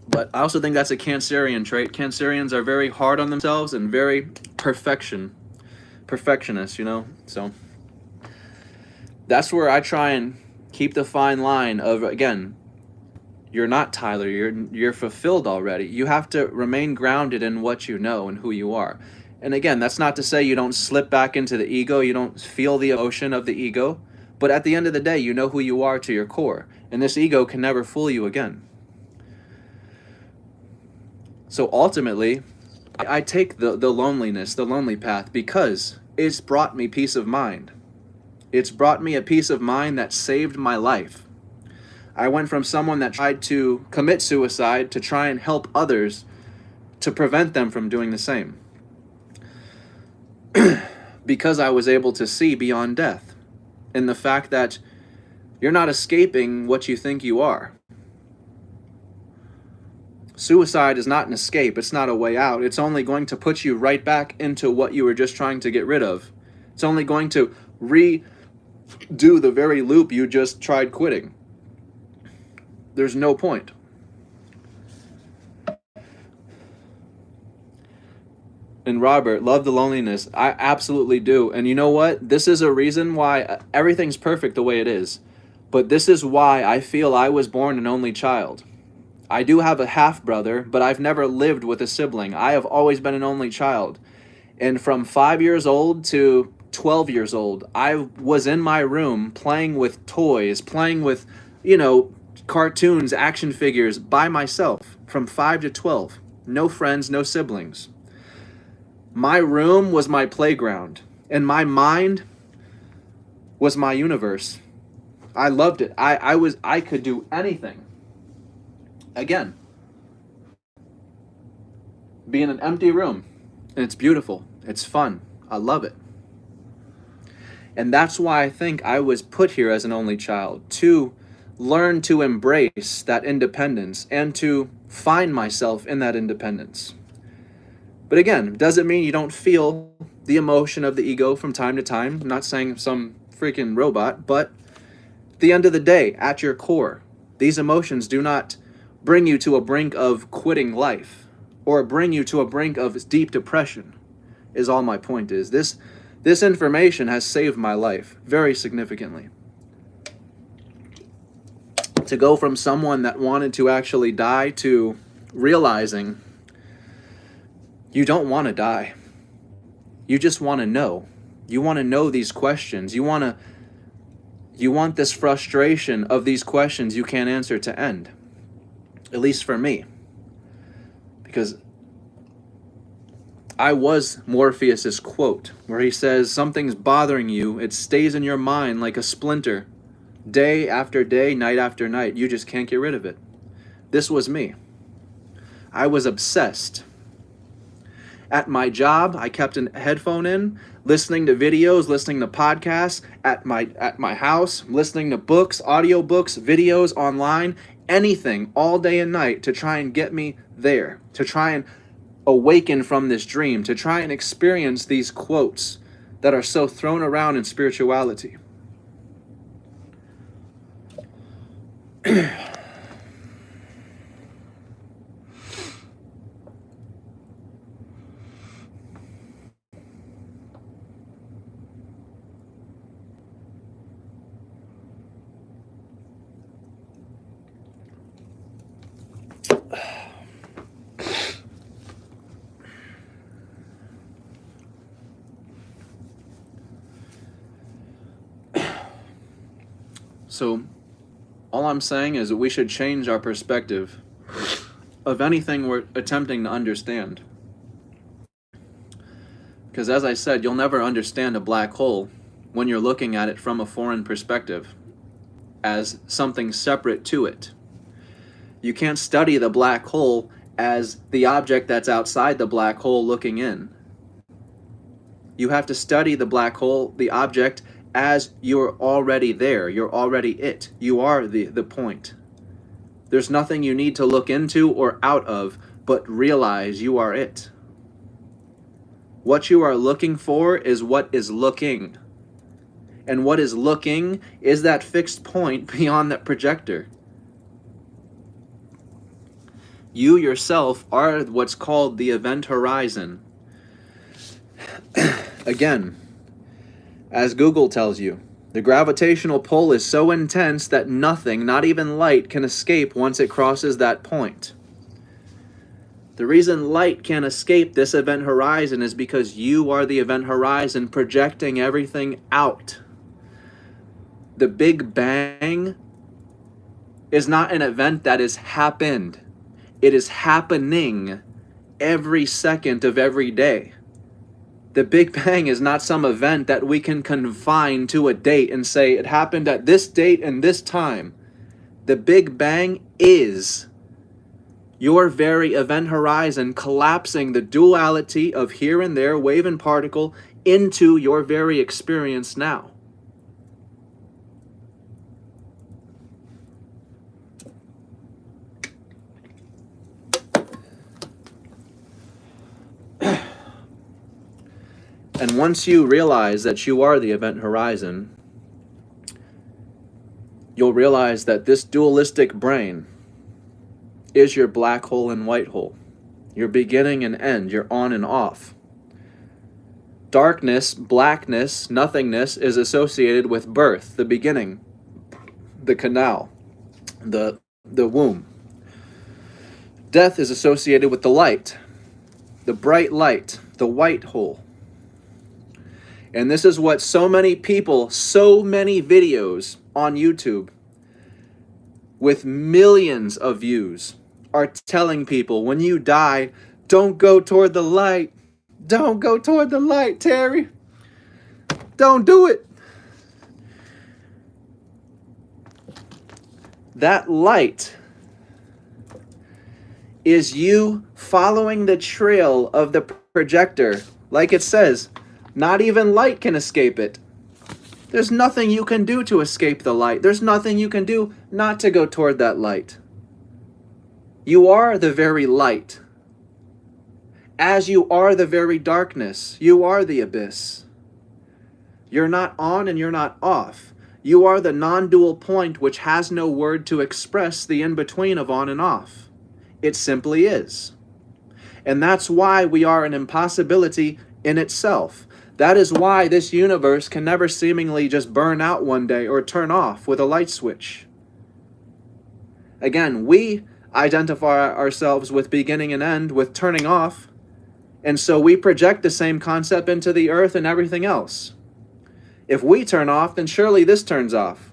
But I also think that's a Cancerian trait. Cancerians are very hard on themselves and very perfectionists, you know? So that's where I try and keep the fine line of, again, you're not Tyler, you're fulfilled already. You have to remain grounded in what you know and who you are. And again, that's not to say you don't slip back into the ego, you don't feel the emotion of the ego, but at the end of the day, you know who you are to your core, and this ego can never fool you again. So ultimately, I take the loneliness, the lonely path, because it's brought me peace of mind. It's brought me a peace of mind that saved my life. I went from someone that tried to commit suicide to try and help others to prevent them from doing the same. Because I was able to see beyond death and the fact that you're not escaping what you think you are. Suicide is not an escape. It's not a way out. It's only going to put you right back into what you were just trying to get rid of. It's only going to do the very loop you just tried quitting. There's no point. And Robert, love the loneliness. I absolutely do. And you know what? This is a reason why everything's perfect the way it is. But this is why I feel I was born an only child. I do have a half brother, but I've never lived with a sibling. I have always been an only child. And from 5 years old to 12 years old, I was in my room playing with toys, playing with, cartoons, action figures by myself from 5 to 12. No friends, no siblings. My room was my playground, and my mind was my universe. I loved it. I could do anything. Again, be in an empty room, and it's beautiful. It's fun. I love it. And that's why I think I was put here as an only child, to learn to embrace that independence and to find myself in that independence. But again, doesn't mean you don't feel the emotion of the ego from time to time. I'm not saying some freaking robot, but at the end of the day, at your core, these emotions do not bring you to a brink of quitting life or bring you to a brink of deep depression, is all my point is. This information has saved my life very significantly. To go from someone that wanted to actually die to realizing you don't want to die. You just want to know. You want to know these questions. You want this frustration of these questions you can't answer to end. At least for me. Because I was Morpheus's quote, where he says, something's bothering you, it stays in your mind like a splinter. Day after day, night after night, you just can't get rid of it. This was me. I was obsessed. At my job, I kept a headphone in, listening to videos, listening to podcasts. At my house, listening to books, audiobooks, videos online, anything all day and night to try and get me there, to try and awaken from this dream, to try and experience these quotes that are so thrown around in spirituality. So, all I'm saying is that we should change our perspective of anything we're attempting to understand. Because as I said, you'll never understand a black hole when you're looking at it from a foreign perspective, as something separate to it. You can't study the black hole as the object that's outside the black hole looking in. You have to study the black hole, the object, as you're already there. You're already it. You are the point. There's nothing you need to look into or out of, but realize you are it. What you are looking for is what is looking. And what is looking is that fixed point beyond that projector. You yourself are what's called the event horizon. Again, as Google tells you, the gravitational pull is so intense that nothing, not even light, can escape once it crosses that point. The reason light can't escape this event horizon is because you are the event horizon projecting everything out. The Big Bang is not an event that has happened. It is happening every second of every day. The Big Bang is not some event that we can confine to a date and say it happened at this date and this time. The Big Bang is your very event horizon collapsing the duality of here and there, wave and particle, into your very experience now. And once you realize that you are the event horizon, you'll realize that this dualistic brain is your black hole and white hole, your beginning and end, your on and off. Darkness, blackness, nothingness is associated with birth, the beginning, the canal, the womb. Death is associated with the light, the bright light, the white hole. And this is what so many people, so many videos on YouTube with millions of views are telling people: when you die, don't go toward the light. Don't go toward the light, Terry. Don't do it. That light is you following the trail of the projector. Like it says, not even light can escape it. There's nothing you can do to escape the light. There's nothing you can do not to go toward that light. You are the very light. As you are the very darkness, you are the abyss. You're not on and you're not off. You are the non-dual point which has no word to express the in-between of on and off. It simply is. And that's why we are an impossibility in itself. That is why this universe can never seemingly just burn out one day or turn off with a light switch. Again, we identify ourselves with beginning and end, with turning off, and so we project the same concept into the earth and everything else. If we turn off, then surely this turns off.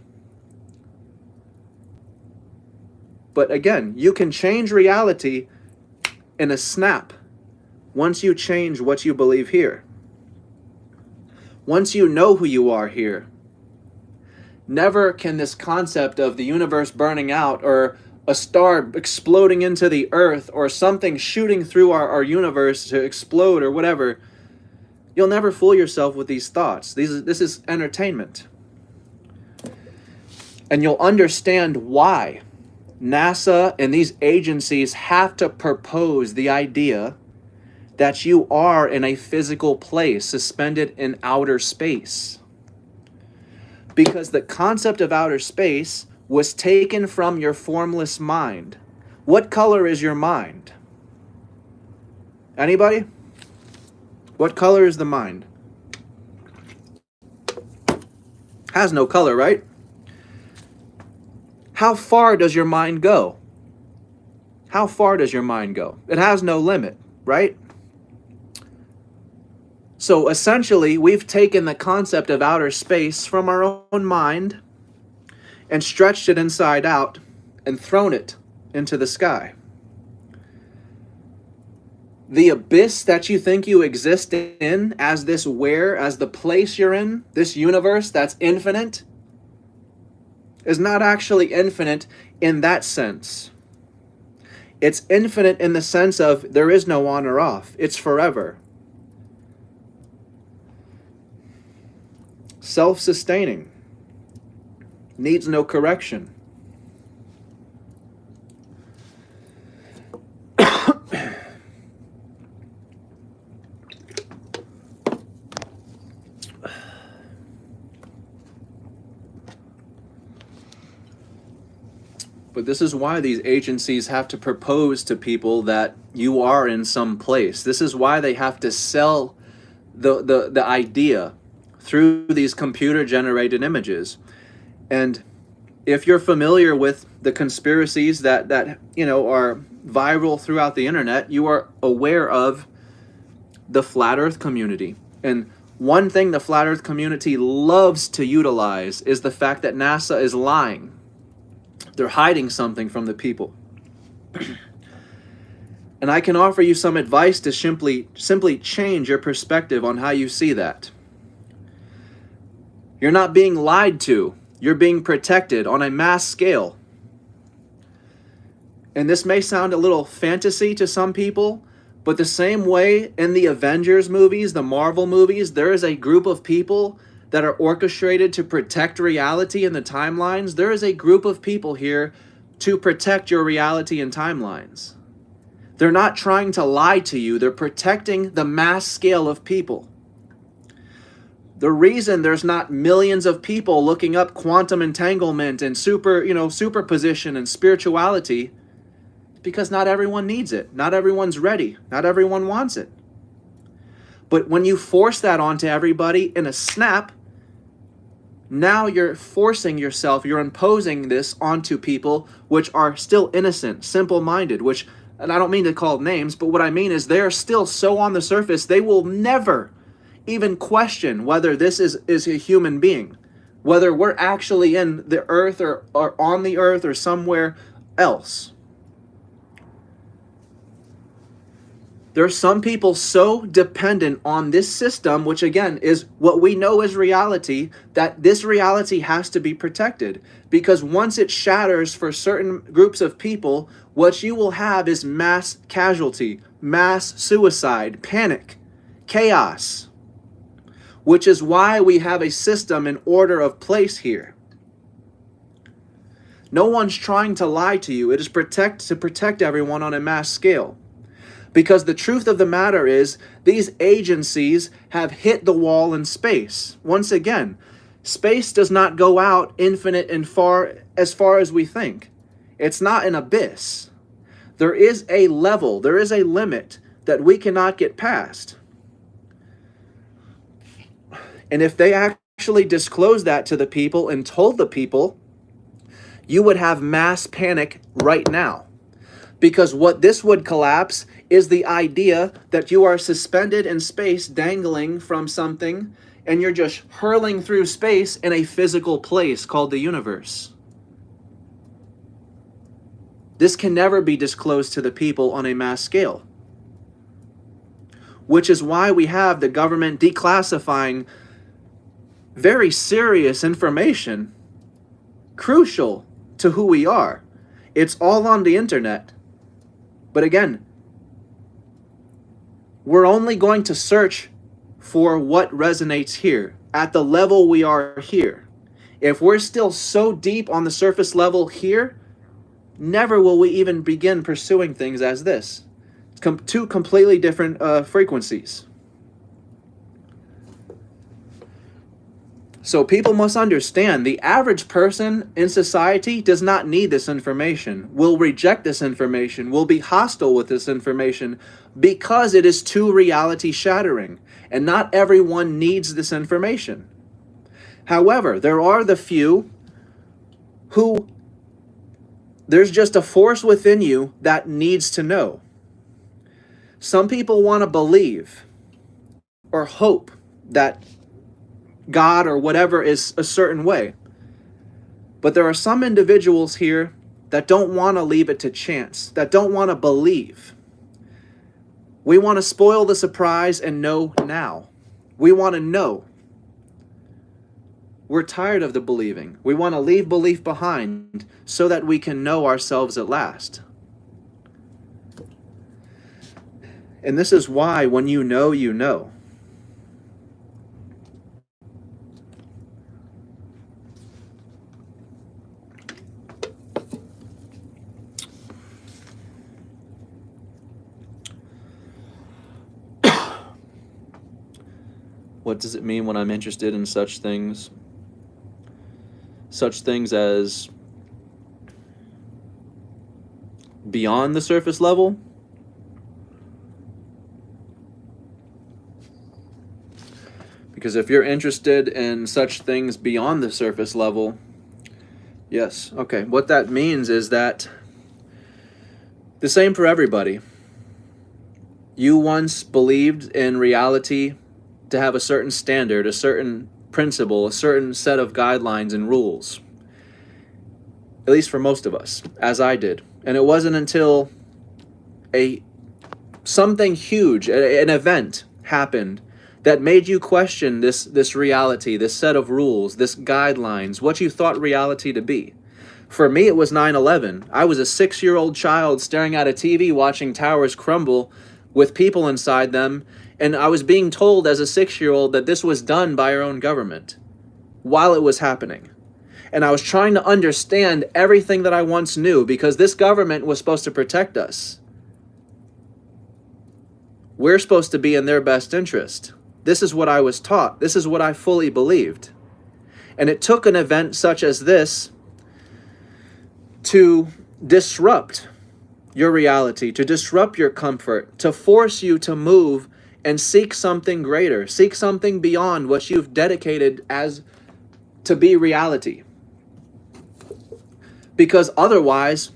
But again, you can change reality in a snap once you change what you believe here. Once you know who you are here. Never can this concept of the universe burning out, or a star exploding into the earth, or something shooting through our universe to explode, or whatever, you'll never fool yourself with these thoughts. This is entertainment. And you'll understand why NASA and these agencies have to propose the idea that you are in a physical place, suspended in outer space. Because the concept of outer space was taken from your formless mind. What color is your mind? Anybody? What color is the mind? Has no color, right? How far does your mind go? How far does your mind go? It has no limit, right? So essentially, we've taken the concept of outer space from our own mind and stretched it inside out and thrown it into the sky. The abyss that you think you exist in, as this where, as the place you're in, this universe that's infinite, is not actually infinite in that sense. It's infinite in the sense of there is no on or off. It's forever. Self-sustaining. Needs no correction. But this is why these agencies have to propose to people that you are in some place. This is why they have to sell the idea through these computer-generated images. And if you're familiar with the conspiracies that are viral throughout the internet, you are aware of the flat earth community. And one thing the flat earth community loves to utilize is the fact that NASA is lying. They're hiding something from the people. And I can offer you some advice to simply change your perspective on how you see that. You're not being lied to. You're being protected on a mass scale. And this may sound a little fantasy to some people, but the same way in the Avengers movies, the Marvel movies, there is a group of people that are orchestrated to protect reality in the timelines. There is a group of people here to protect your reality and timelines. They're not trying to lie to you. They're protecting the mass scale of people. The reason there's not millions of people looking up quantum entanglement and superposition and spirituality, because not everyone needs it. Not everyone's ready. Not everyone wants it. But when you force that onto everybody in a snap, now you're forcing yourself, you're imposing this onto people which are still innocent, simple-minded, and I don't mean to call names, but what I mean is they're still so on the surface, they will never even question whether this is a human being, whether we're actually in the earth or on the earth or somewhere else. There are some people so dependent on this system, which again is what we know is reality, that this reality has to be protected. Because once it shatters for certain groups of people, what you will have is mass casualty, mass suicide, panic, chaos. Which is why we have a system in order of place here. No one's trying to lie to you. It is to protect everyone on a mass scale. Because the truth of the matter is, these agencies have hit the wall in space. Once again, space does not go out infinite and far as we think. It's not an abyss. There is a level, there is a limit that we cannot get past. And if they actually disclosed that to the people and told the people, you would have mass panic right now. Because what this would collapse is the idea that you are suspended in space, dangling from something, and you're just hurling through space in a physical place called the universe. This can never be disclosed to the people on a mass scale. Which is why we have the government declassifying very serious information, crucial to who we are. It's all on the internet. But again, we're only going to search for what resonates here, at the level we are here. If we're still so deep on the surface level here, never will we even begin pursuing things as this. Two completely different frequencies. So people must understand, the average person in society does not need this information, will reject this information, will be hostile with this information because it is too reality shattering, and not everyone needs this information. However, there are the few who there's just a force within you that needs to know. Some people want to believe or hope that God or whatever is a certain way. But there are some individuals here that don't want to leave it to chance, that don't want to believe. We want to spoil the surprise and know now. We want to know. We're tired of the believing. We want to leave belief behind so that we can know ourselves at last. And this is why when you know, you know. What does it mean when I'm interested in such things? Such things as beyond the surface level? Because if you're interested in such things beyond the surface level, yes, okay. What that means is that the same for everybody. You once believed in reality to have a certain standard, a certain principle, a certain set of guidelines and rules. At least for most of us, as I did. And it wasn't until something huge, an event happened that made you question this reality, this set of rules, this guidelines, what you thought reality to be. For me, it was 9/11. I was a 6-year-old child staring at a TV watching towers crumble with people inside them, and I was being told as a 6-year-old that this was done by our own government while it was happening. And I was trying to understand everything that I once knew because this government was supposed to protect us. We're supposed to be in their best interest. This is what I was taught. This is what I fully believed. And it took an event such as this to disrupt your reality, to disrupt your comfort, to force you to move and seek something greater, seek something beyond what you've dedicated as to be reality. Because otherwise,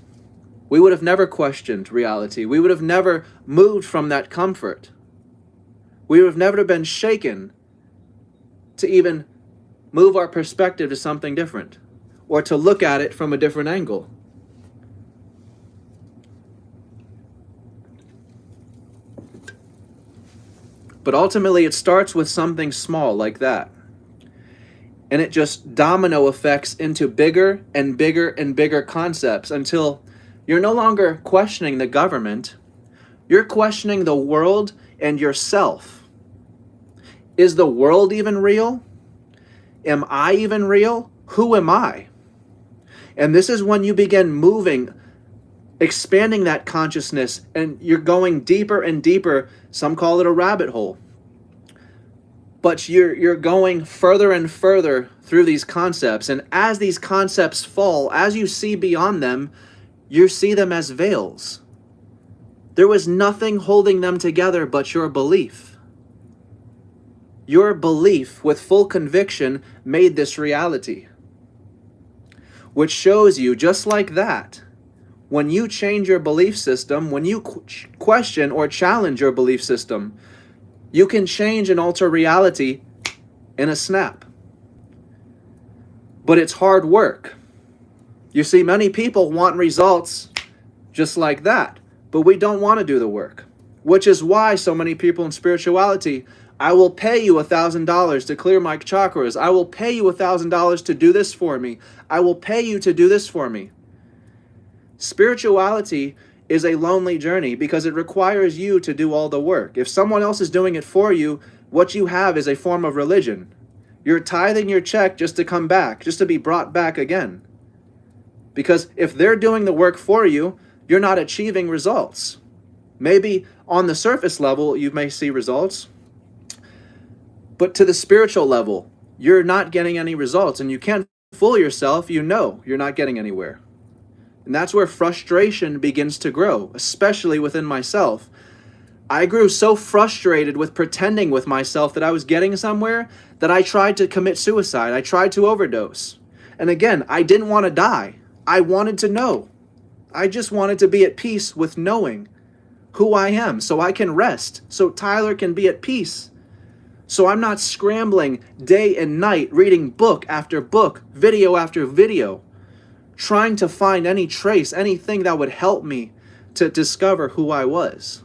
we would have never questioned reality. We would have never moved from that comfort. We would have never been shaken to even move our perspective to something different, or to look at it from a different angle. But ultimately, it starts with something small like that. And it just domino effects into bigger and bigger and bigger concepts until you're no longer questioning the government. You're questioning the world and yourself. Is the world even real? Am I even real? Who am I? And this is when you begin moving, expanding that consciousness, and you're going deeper and deeper. Some call it a rabbit hole. But you're going further and further through these concepts. And as these concepts fall, as you see beyond them, you see them as veils. There was nothing holding them together but your belief. Your belief with full conviction made this reality. Which shows you, just like that, when you change your belief system, when you question or challenge your belief system, you can change and alter reality in a snap. But it's hard work. You see, many people want results just like that, but we don't want to do the work. Which is why so many people in spirituality, I will pay you $1,000 to clear my chakras. I will pay you $1,000 to do this for me. I will pay you to do this for me. Spirituality is a lonely journey because it requires you to do all the work. If someone else is doing it for you, what you have is a form of religion. You're tithing your check just to come back, just to be brought back again. Because if they're doing the work for you, you're not achieving results. Maybe on the surface level, you may see results. But to the spiritual level, you're not getting any results, and you can't fool yourself. You know you're not getting anywhere. And that's where frustration begins to grow, especially within myself. I grew so frustrated with pretending with myself that I was getting somewhere that I tried to commit suicide. I tried to overdose. And again, I didn't want to die. I wanted to know. I just wanted to be at peace with knowing who I am so I can rest, so Tyler can be at peace. So I'm not scrambling day and night, reading book after book, video after video, trying to find any trace, anything that would help me to discover who I was.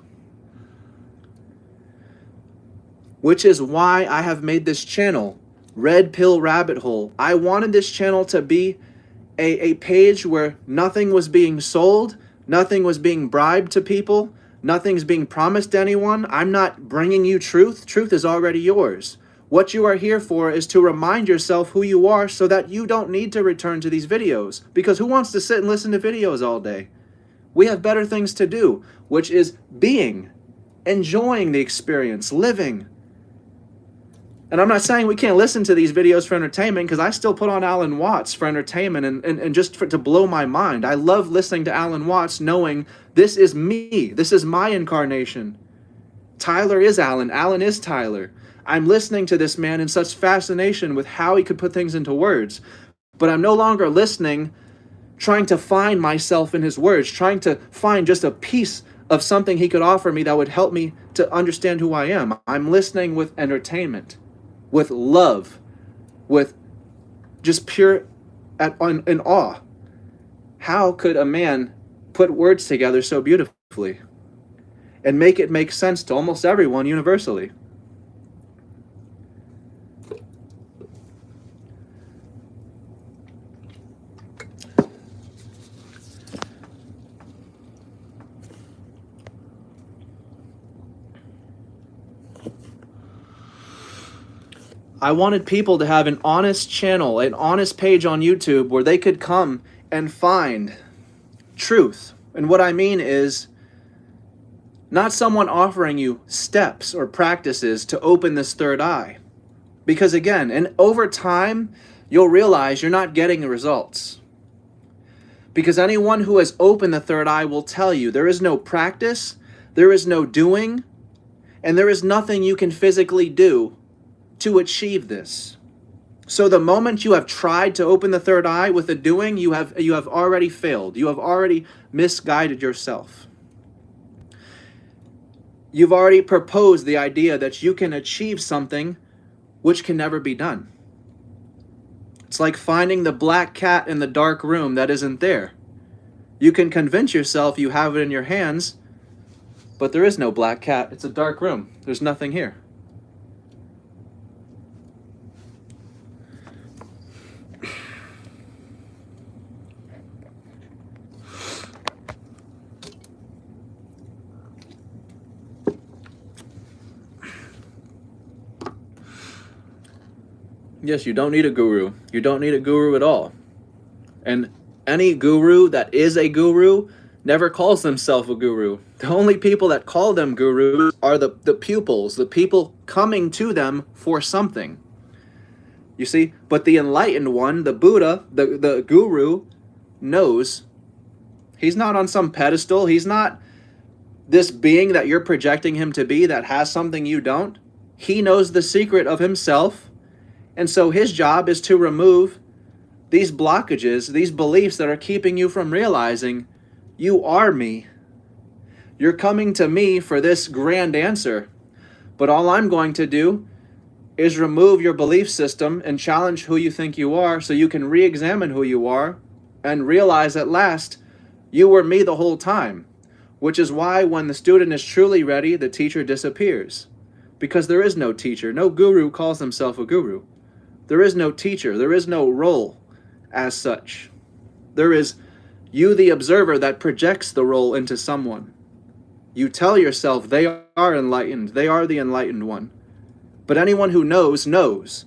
Which is why I have made this channel, Red Pill Rabbit Hole. I wanted this channel to be a page where nothing was being sold, nothing was being bribed to people, nothing's being promised to anyone. I'm not bringing you truth. Truth is already yours. What you are here for is to remind yourself who you are so that you don't need to return to these videos. Because who wants to sit and listen to videos all day? We have better things to do, which is being, enjoying the experience, living. And I'm not saying we can't listen to these videos for entertainment, because I still put on Alan Watts for entertainment and just to blow my mind. I love listening to Alan Watts knowing this is me. This is my incarnation. Tyler is Alan. Alan is Tyler. I'm listening to this man in such fascination with how he could put things into words. But I'm no longer listening, trying to find myself in his words, trying to find just a piece of something he could offer me that would help me to understand who I am. I'm listening with entertainment, with love, with just pure in awe. How could a man put words together so beautifully and make it make sense to almost everyone universally? I wanted people to have an honest channel, an honest page on YouTube where they could come and find truth. And what I mean is Not someone offering you steps or practices to open this third eye. Because again, and over time, you'll realize you're not getting the results. Because anyone who has opened the third eye will tell you there is no practice, there is no doing, and there is nothing you can physically do to achieve this. So the moment you have tried to open the third eye with the doing, you have already failed. You have already misguided yourself. You've already proposed the idea that you can achieve something which can never be done. It's like finding the black cat in the dark room that isn't there. You can convince yourself you have it in your hands, but there is no black cat. It's a dark room. There's nothing here. Yes, you don't need a guru. You don't need a guru at all. And any guru that is a guru never calls themselves a guru. The only people that call them gurus are the pupils, the people coming to them for something. You see? But the enlightened one, the Buddha, the guru, knows. He's not on some pedestal. He's not this being that you're projecting him to be that has something you don't. He knows the secret of himself. And so his job is to remove these blockages, these beliefs that are keeping you from realizing you are me. You're coming to me for this grand answer. But all I'm going to do is remove your belief system and challenge who you think you are so you can re-examine who you are and realize at last you were me the whole time. Which is why when the student is truly ready, the teacher disappears. Because there is no teacher. No guru calls himself a guru. There is no teacher. There is no role as such. There is you, the observer, that projects the role into someone. You tell yourself they are enlightened. They are the enlightened one. But anyone who knows, knows.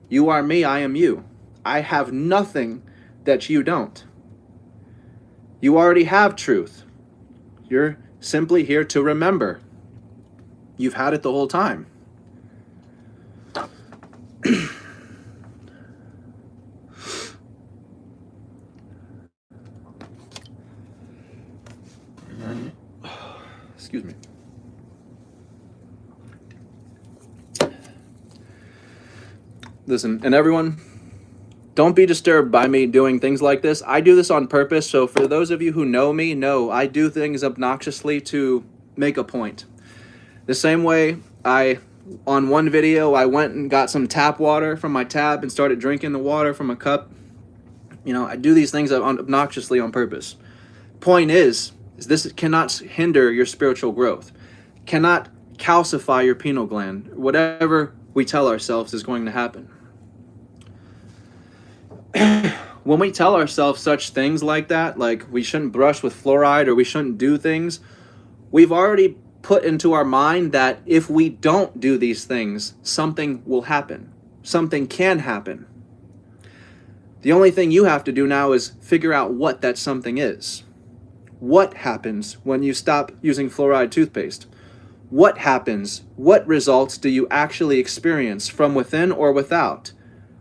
You are me, I am you. I have nothing that you don't. You already have truth. You're simply here to remember. You've had it the whole time. Excuse me. Listen, and everyone, don't be disturbed by me doing things like this. I do this on purpose, so for those of you who know me, know I do things obnoxiously to make a point. The same way on one video, I went and got some tap water from my tap and started drinking the water from a cup. You know, I do these things obnoxiously on purpose. Point is this cannot hinder your spiritual growth, cannot calcify your pineal gland. Whatever we tell ourselves is going to happen. When we tell ourselves such things like that, like we shouldn't brush with fluoride or we shouldn't do things, we've already put into our mind that if we don't do these things, something will happen. Something can happen. The only thing you have to do now is figure out what that something is. What happens when you stop using fluoride toothpaste? What happens? What results do you actually experience from within or without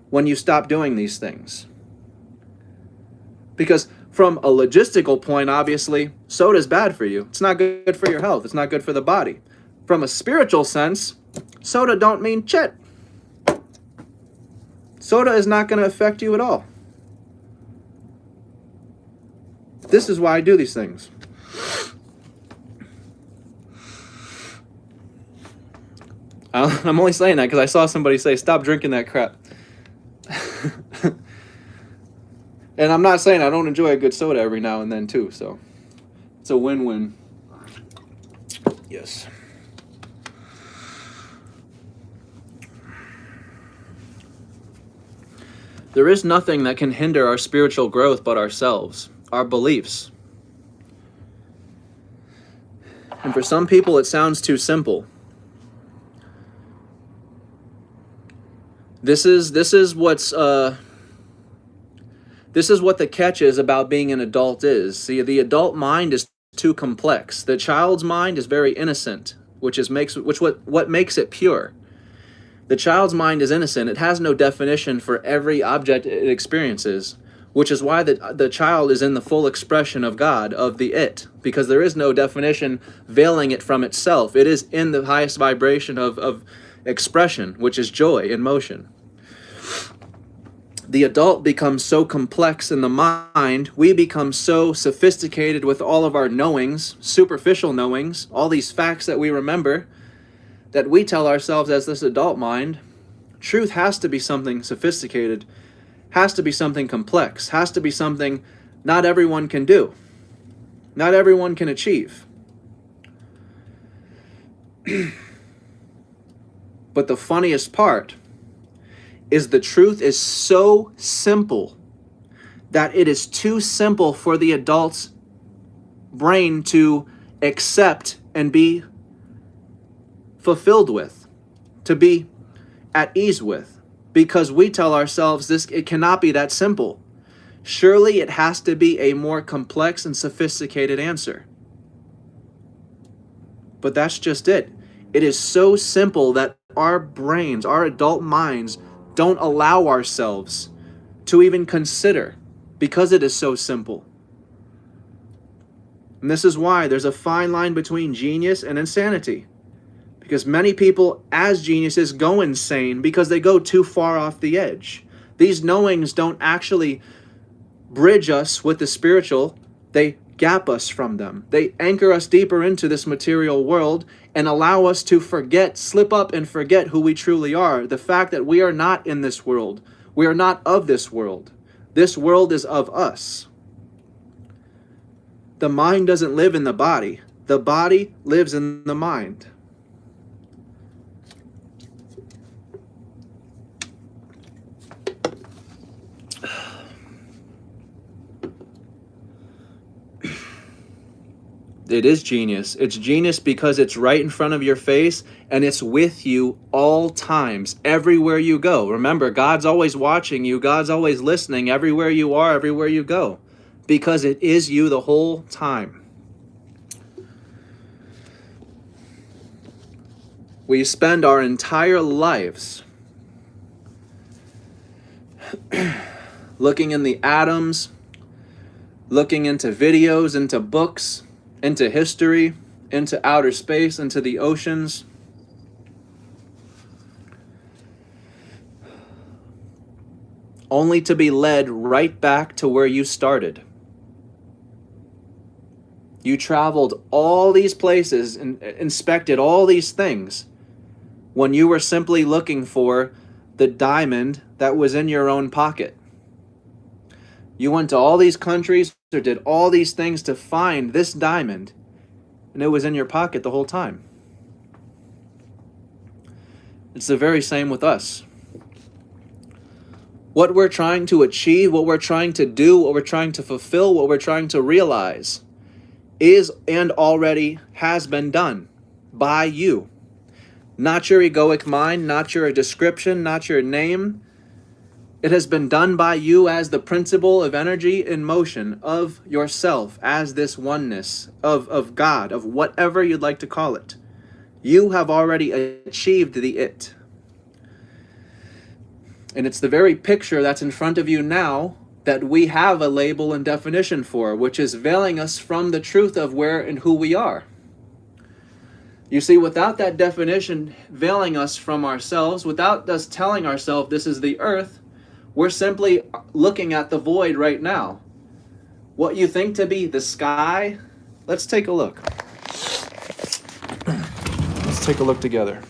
when you stop doing these things? Because from a logistical point, obviously, soda is bad for you. It's not good for your health. It's not good for the body. From a spiritual sense, soda don't mean shit. Soda is not going to affect you at all. This is why I do these things. I'm only saying that because I saw somebody say, stop drinking that crap. And I'm not saying I don't enjoy a good soda every now and then too, so it's a win-win. Yes. There is nothing that can hinder our spiritual growth but ourselves, our beliefs. And for some people it sounds too simple. This is what the catch is about being an adult is. See, the adult mind is too complex. The child's mind is very innocent, what makes it pure. The child's mind is innocent. It has no definition for every object it experiences, which is why the child is in the full expression of God, of the it, because there is no definition veiling it from itself. It is in the highest vibration of expression, which is joy in motion. The adult becomes so complex in the mind, we become so sophisticated with all of our knowings, superficial knowings, all these facts that we remember, that we tell ourselves as this adult mind, truth has to be something sophisticated, has to be something complex, has to be something not everyone can do, not everyone can achieve. But the funniest part is the truth is so simple that it is too simple for the adult's brain to accept and be fulfilled with, to be at ease with, because we tell ourselves it cannot be that simple. Surely it has to be a more complex and sophisticated answer. But that's just it. It is so simple that our brains, our adult minds, don't allow ourselves to even consider, because it is so simple. And this is why there's a fine line between genius and insanity. Because many people as geniuses go insane because they go too far off the edge. These knowings don't actually bridge us with the spiritual, they gap us from them. They anchor us deeper into this material world and allow us to slip up and forget who we truly are. The fact that we are not in this world. We are not of this world. This world is of us. The mind doesn't live in the body. The body lives in the mind. It is genius. It's genius because it's right in front of your face and it's with you all times, everywhere you go. Remember, God's always watching you. God's always listening everywhere you are, everywhere you go, because it is you the whole time. We spend our entire lives looking in the atoms, looking into videos, into books, into history, into outer space, into the oceans. Only to be led right back to where you started. You traveled all these places and inspected all these things when you were simply looking for the diamond that was in your own pocket. You went to all these countries or did all these things to find this diamond, and it was in your pocket the whole time. It's the very same with us. What we're trying to achieve, what we're trying to do, what we're trying to fulfill, what we're trying to realize is and already has been done by you. Not your egoic mind, not your description, not your name. It has been done by you as the principle of energy in motion, of yourself, as this oneness, of God, of whatever you'd like to call it. You have already achieved the it. And it's the very picture that's in front of you now that we have a label and definition for, which is veiling us from the truth of where and who we are. You see, without that definition veiling us from ourselves, without us telling ourselves this is the earth, we're simply looking at the void right now. What you think to be the sky, let's take a look. Let's take a look together.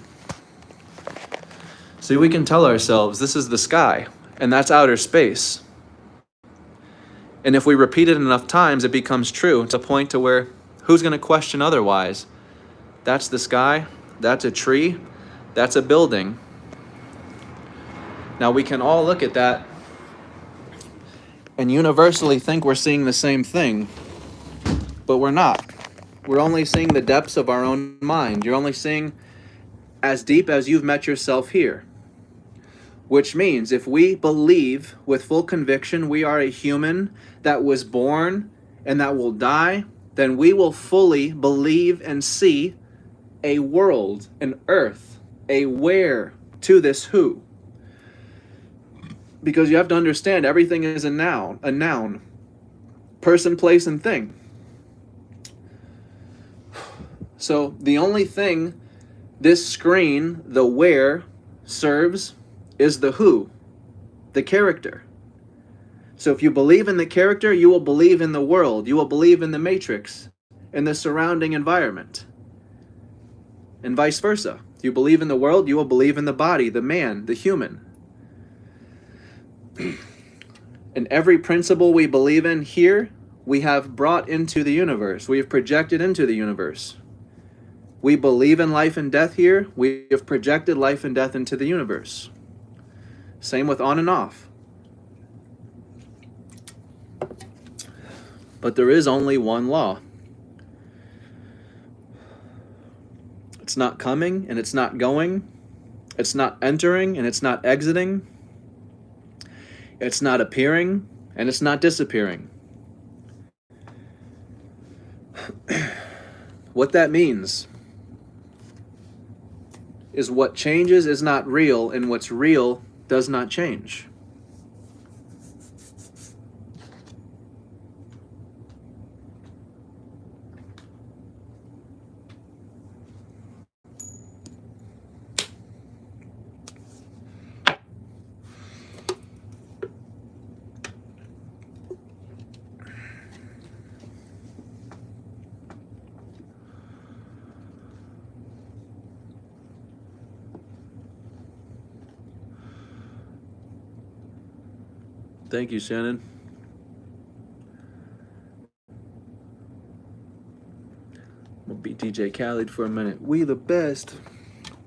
See, we can tell ourselves this is the sky, and that's outer space. And if we repeat it enough times, it becomes true to a point to where who's going to question otherwise? That's the sky, that's a tree, that's a building. Now we can all look at that and universally think we're seeing the same thing, but we're not. We're only seeing the depths of our own mind. You're only seeing as deep as you've met yourself here. Which means if we believe with full conviction we are a human that was born and that will die, then we will fully believe and see a world, an earth, a where to this who. Because you have to understand, everything is a noun, person, place, and thing. So the only thing this screen, the where, serves is the who, the character. So if you believe in the character, you will believe in the world, you will believe in the matrix, in the surrounding environment, and vice versa. If you believe in the world, you will believe in the body, the man, the human. And every principle we believe in here, we have brought into the universe. We have projected into the universe. We believe in life and death here. We have projected life and death into the universe. Same with on and off. But there is only one law. It's not coming and it's not going. It's not entering and it's not exiting. It's not appearing and it's not disappearing. What that means is what changes is not real, and what's real does not change. Thank you, Shannon. We'll beat DJ Khaled for a minute. We the best.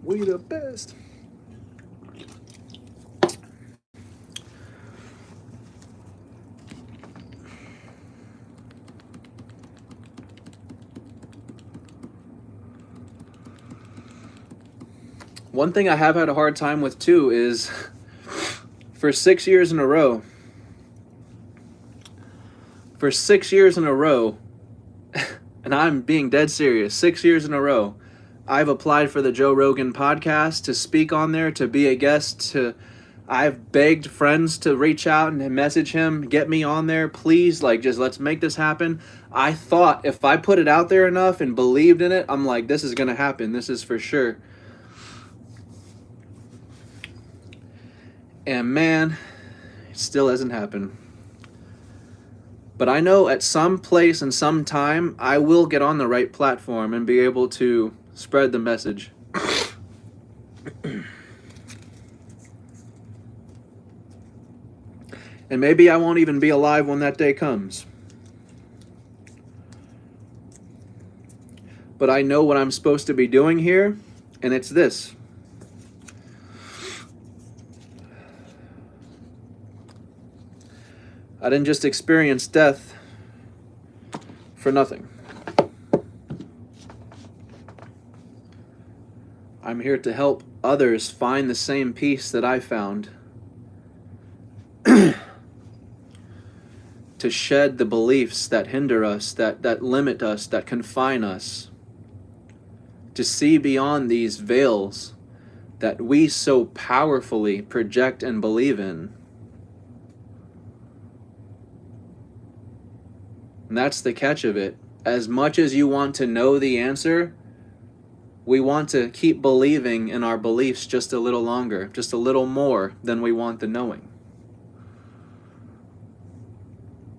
We the best. One thing I have had a hard time with too is for 6 years in a row, and I'm being dead serious, 6 years in a row, I've applied for the Joe Rogan podcast to speak on there, to be a guest. I've begged friends to reach out and message him, get me on there, please, just let's make this happen. I thought if I put it out there enough and believed in it, I'm like, this is going to happen. This is for sure. And man, it still hasn't happened. But I know at some place and some time, I will get on the right platform and be able to spread the message. And maybe I won't even be alive when that day comes. But I know what I'm supposed to be doing here, and it's this. I didn't just experience death for nothing. I'm here to help others find the same peace that I found. To shed the beliefs that hinder us, that limit us, that confine us. To see beyond these veils that we so powerfully project and believe in. And that's the catch of it. As much as you want to know the answer, we want to keep believing in our beliefs just a little longer, just a little more than we want the knowing.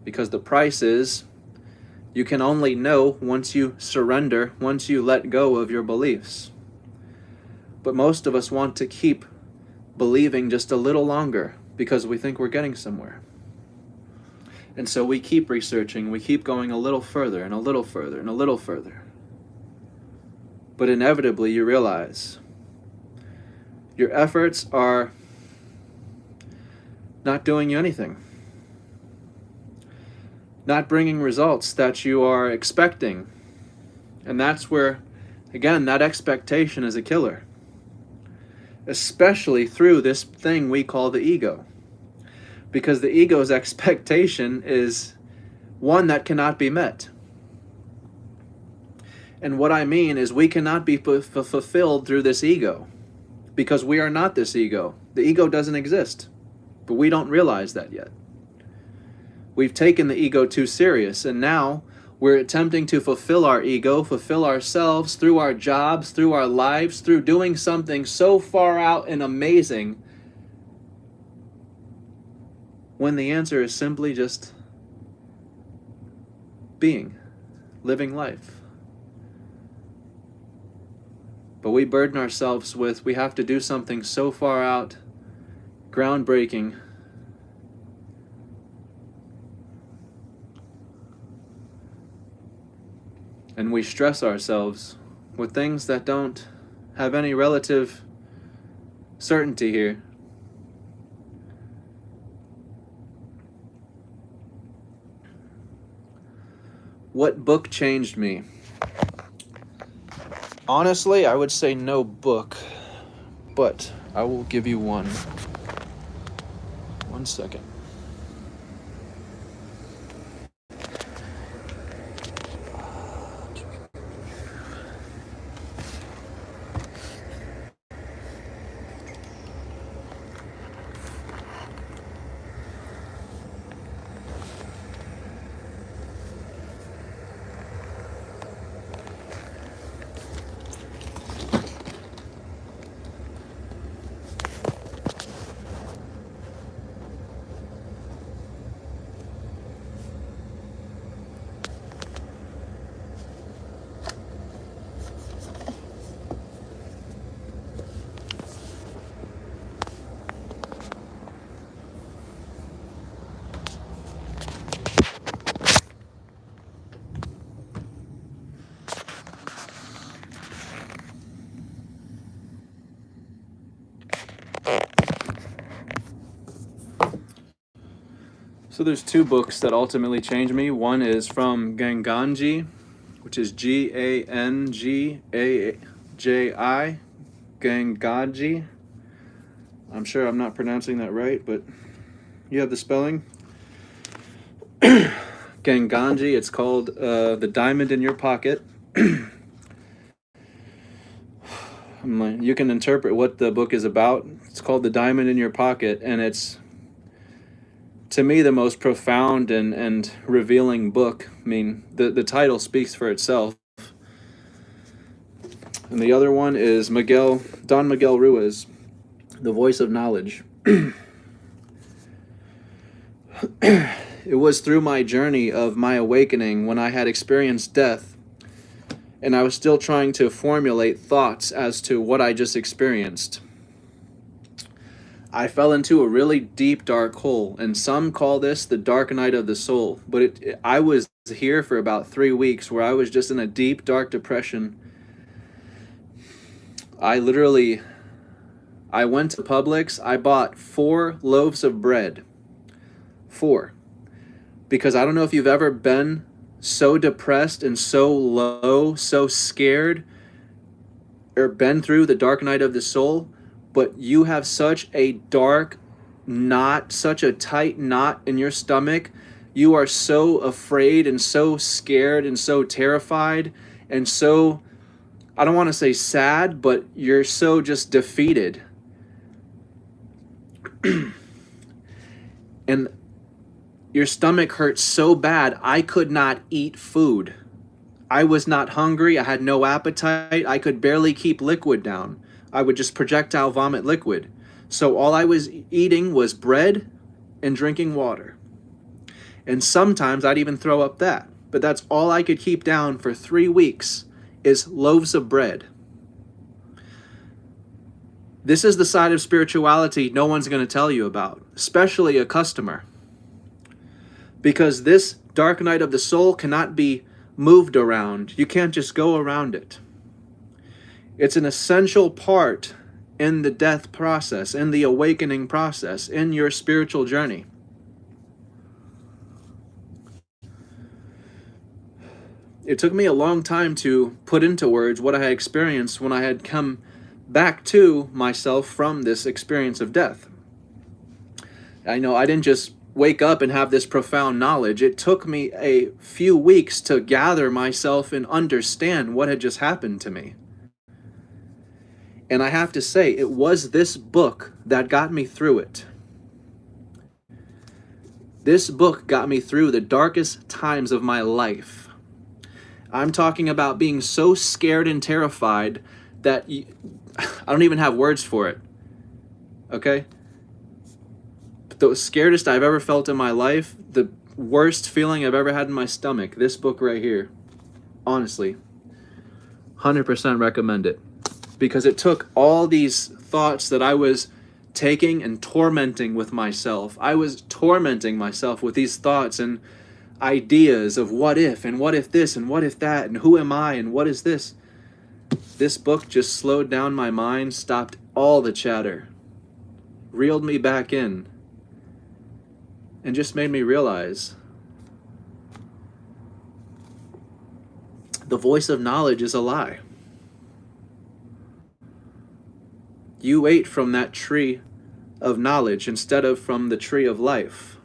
Because the price is, you can only know once you surrender, once you let go of your beliefs. But most of us want to keep believing just a little longer because we think we're getting somewhere. And so we keep researching, we keep going a little further and a little further and a little further. But inevitably you realize your efforts are not doing you anything. Not bringing results that you are expecting. And that's where, again, that expectation is a killer. Especially through this thing we call the ego. Because the ego's expectation is one that cannot be met. And what I mean is we cannot be fulfilled through this ego, because we are not this ego. The ego doesn't exist, but we don't realize that yet. We've taken the ego too serious, and now we're attempting to fulfill our ego, fulfill ourselves through our jobs, through our lives, through doing something so far out and amazing, when the answer is simply just being, living life. But we burden ourselves with, we have to do something so far out, groundbreaking, and we stress ourselves with things that don't have any relative certainty here. What book changed me? Honestly, I would say no book, but I will give you one. 1 second. So there's two books that ultimately changed me. One is from Gangaji, which is Gangaji, Gangaji. I'm sure I'm not pronouncing that right, but you have the spelling. Gangaji, it's called The Diamond in Your Pocket. You can interpret what the book is about. It's called The Diamond in Your Pocket, and it's, to me, the most profound and revealing book. I mean, the title speaks for itself. And the other one is Don Miguel Ruiz, The Voice of Knowledge. It was through my journey of my awakening when I had experienced death, and I was still trying to formulate thoughts as to what I just experienced. I fell into a really deep, dark hole, and some call this the dark night of the soul. But I was here for about 3 weeks where I was just in a deep, dark depression. I went to Publix. I bought 4 loaves of bread. 4. Because I don't know if you've ever been so depressed and so low, so scared, or been through the dark night of the soul, but you have such a dark knot, such a tight knot in your stomach. You are so afraid and so scared and so terrified and so, I don't want to say sad, but you're so just defeated. And your stomach hurts so bad, I could not eat food. I was not hungry. I had no appetite. I could barely keep liquid down. I would just projectile vomit liquid. So all I was eating was bread and drinking water. And sometimes I'd even throw up that. But that's all I could keep down for 3 weeks is loaves of bread. This is the side of spirituality no one's going to tell you about, especially a customer. Because this dark night of the soul cannot be moved around. You can't just go around it. It's an essential part in the death process, in the awakening process, in your spiritual journey. It took me a long time to put into words what I had experienced when I had come back to myself from this experience of death. I know I didn't just wake up and have this profound knowledge. It took me a few weeks to gather myself and understand what had just happened to me. And I have to say, it was this book that got me through it. This book got me through the darkest times of my life. I'm talking about being so scared and terrified that I don't even have words for it. Okay? The scaredest I've ever felt in my life, the worst feeling I've ever had in my stomach, this book right here. Honestly, 100% recommend it. Because it took all these thoughts that I was taking and tormenting with myself. I was tormenting myself with these thoughts and ideas of what if, and what if this, and what if that, and who am I, and what is this? This book just slowed down my mind, stopped all the chatter, reeled me back in, and just made me realize the voice of knowledge is a lie. You ate from that tree of knowledge instead of from the tree of life.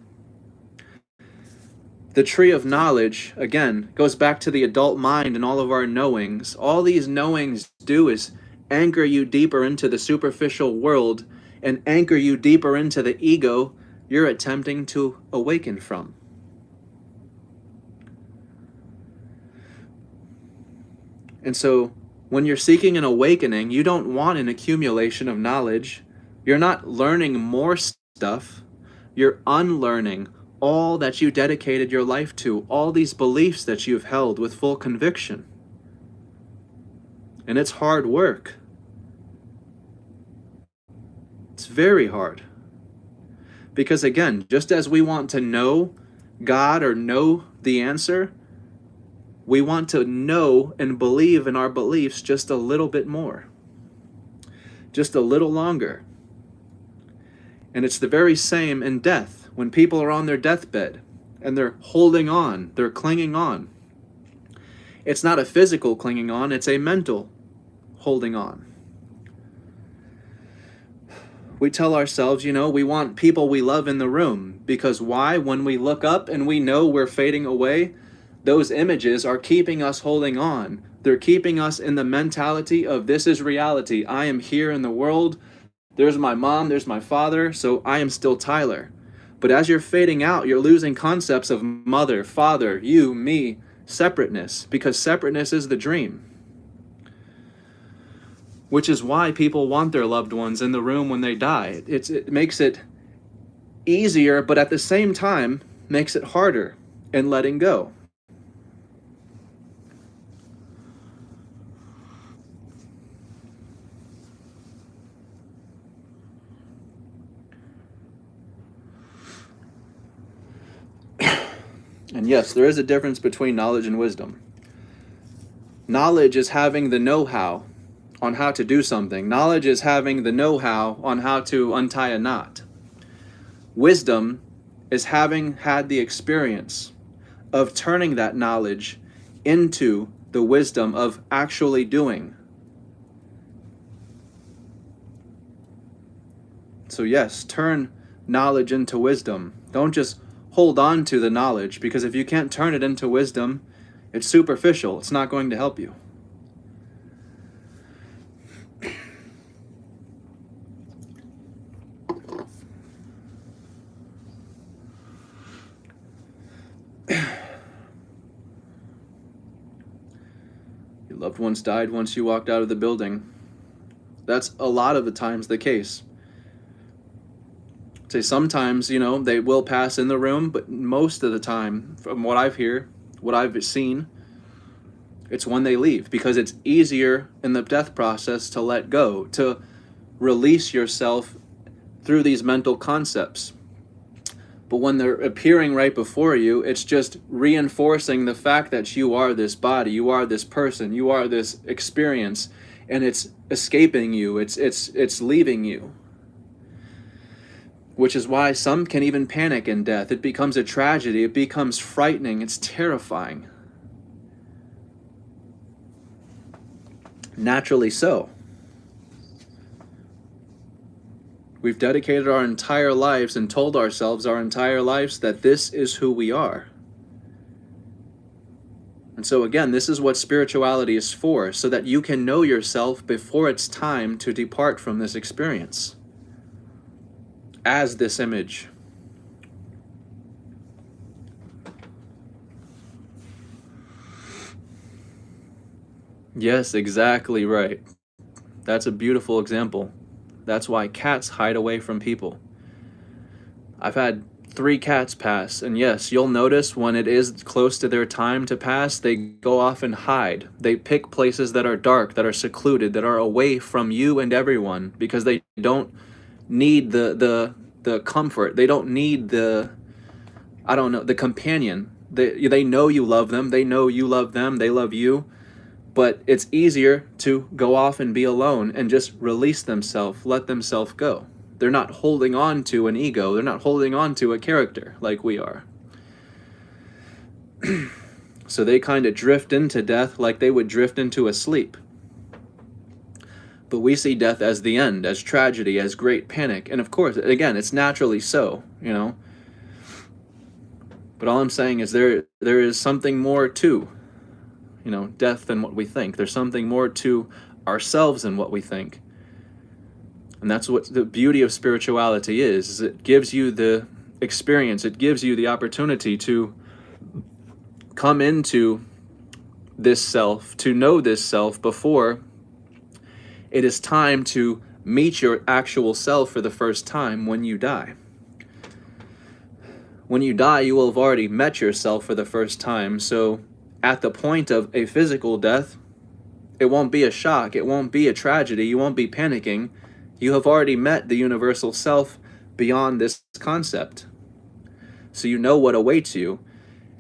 The tree of knowledge, again, goes back to the adult mind and all of our knowings. All these knowings do is anchor you deeper into the superficial world and anchor you deeper into the ego you're attempting to awaken from. And so, when you're seeking an awakening, you don't want an accumulation of knowledge. You're not learning more stuff. You're unlearning all that you dedicated your life to, all these beliefs that you've held with full conviction. And it's hard work. It's very hard. Because again, just as we want to know God or know the answer, we want to know and believe in our beliefs just a little bit more. Just a little longer. And it's the very same in death. When people are on their deathbed and they're holding on, they're clinging on. It's not a physical clinging on, it's a mental holding on. We tell ourselves, we want people we love in the room. Because why? When we look up and we know we're fading away, those images are keeping us holding on. They're keeping us in the mentality of this is reality. I am here in the world. There's my mom, there's my father, so I am still Tyler. But as you're fading out, you're losing concepts of mother, father, you, me, separateness, because separateness is the dream. Which is why people want their loved ones in the room when they die. It makes it easier, but at the same time, makes it harder in letting go. And yes, there is a difference between knowledge and wisdom. Knowledge is having the know-how on how to do something. Knowledge is having the know-how on how to untie a knot. Wisdom is having had the experience of turning that knowledge into the wisdom of actually doing. So yes, turn knowledge into wisdom. Don't just hold on to the knowledge, because if you can't turn it into wisdom, it's superficial. It's not going to help you. Your loved ones died once you walked out of the building. That's a lot of the times the case. Say sometimes, they will pass in the room, but most of the time, from what I've seen, it's when they leave, because it's easier in the death process to let go, to release yourself through these mental concepts. But when they're appearing right before you, it's just reinforcing the fact that you are this body, you are this person, you are this experience, and it's escaping you, it's leaving you. Which is why some can even panic in death. It becomes a tragedy. It becomes frightening. It's terrifying. Naturally so. We've dedicated our entire lives and told ourselves our entire lives that this is who we are. And so again, this is what spirituality is for, so that you can know yourself before it's time to depart from this experience as this image. Yes, exactly right. That's a beautiful example. That's why cats hide away from people. I've had 3 cats pass, and yes, you'll notice when it is close to their time to pass, they go off and hide. They pick places that are dark, that are secluded, that are away from you and everyone, because they don't need the comfort. They don't need the, I don't know, the companion. They know you love them. They know you love them. They love you. But it's easier to go off and be alone and just release themselves, let themselves go. They're not holding on to an ego. They're not holding on to a character like we are. So they kind of drift into death like they would drift into a sleep. But we see death as the end, as tragedy, as great panic. And of course, again, it's naturally so, you know. But all I'm saying is there is something more to, you know, death than what we think. There's something more to ourselves than what we think. And that's what the beauty of spirituality is it gives you the experience, it gives you the opportunity to come into this self, to know this self before it is time to meet your actual self for the first time when you die. When you die, you will have already met yourself for the first time, so at the point of a physical death, it won't be a shock, it won't be a tragedy, you won't be panicking. You have already met the universal self beyond this concept. So you know what awaits you.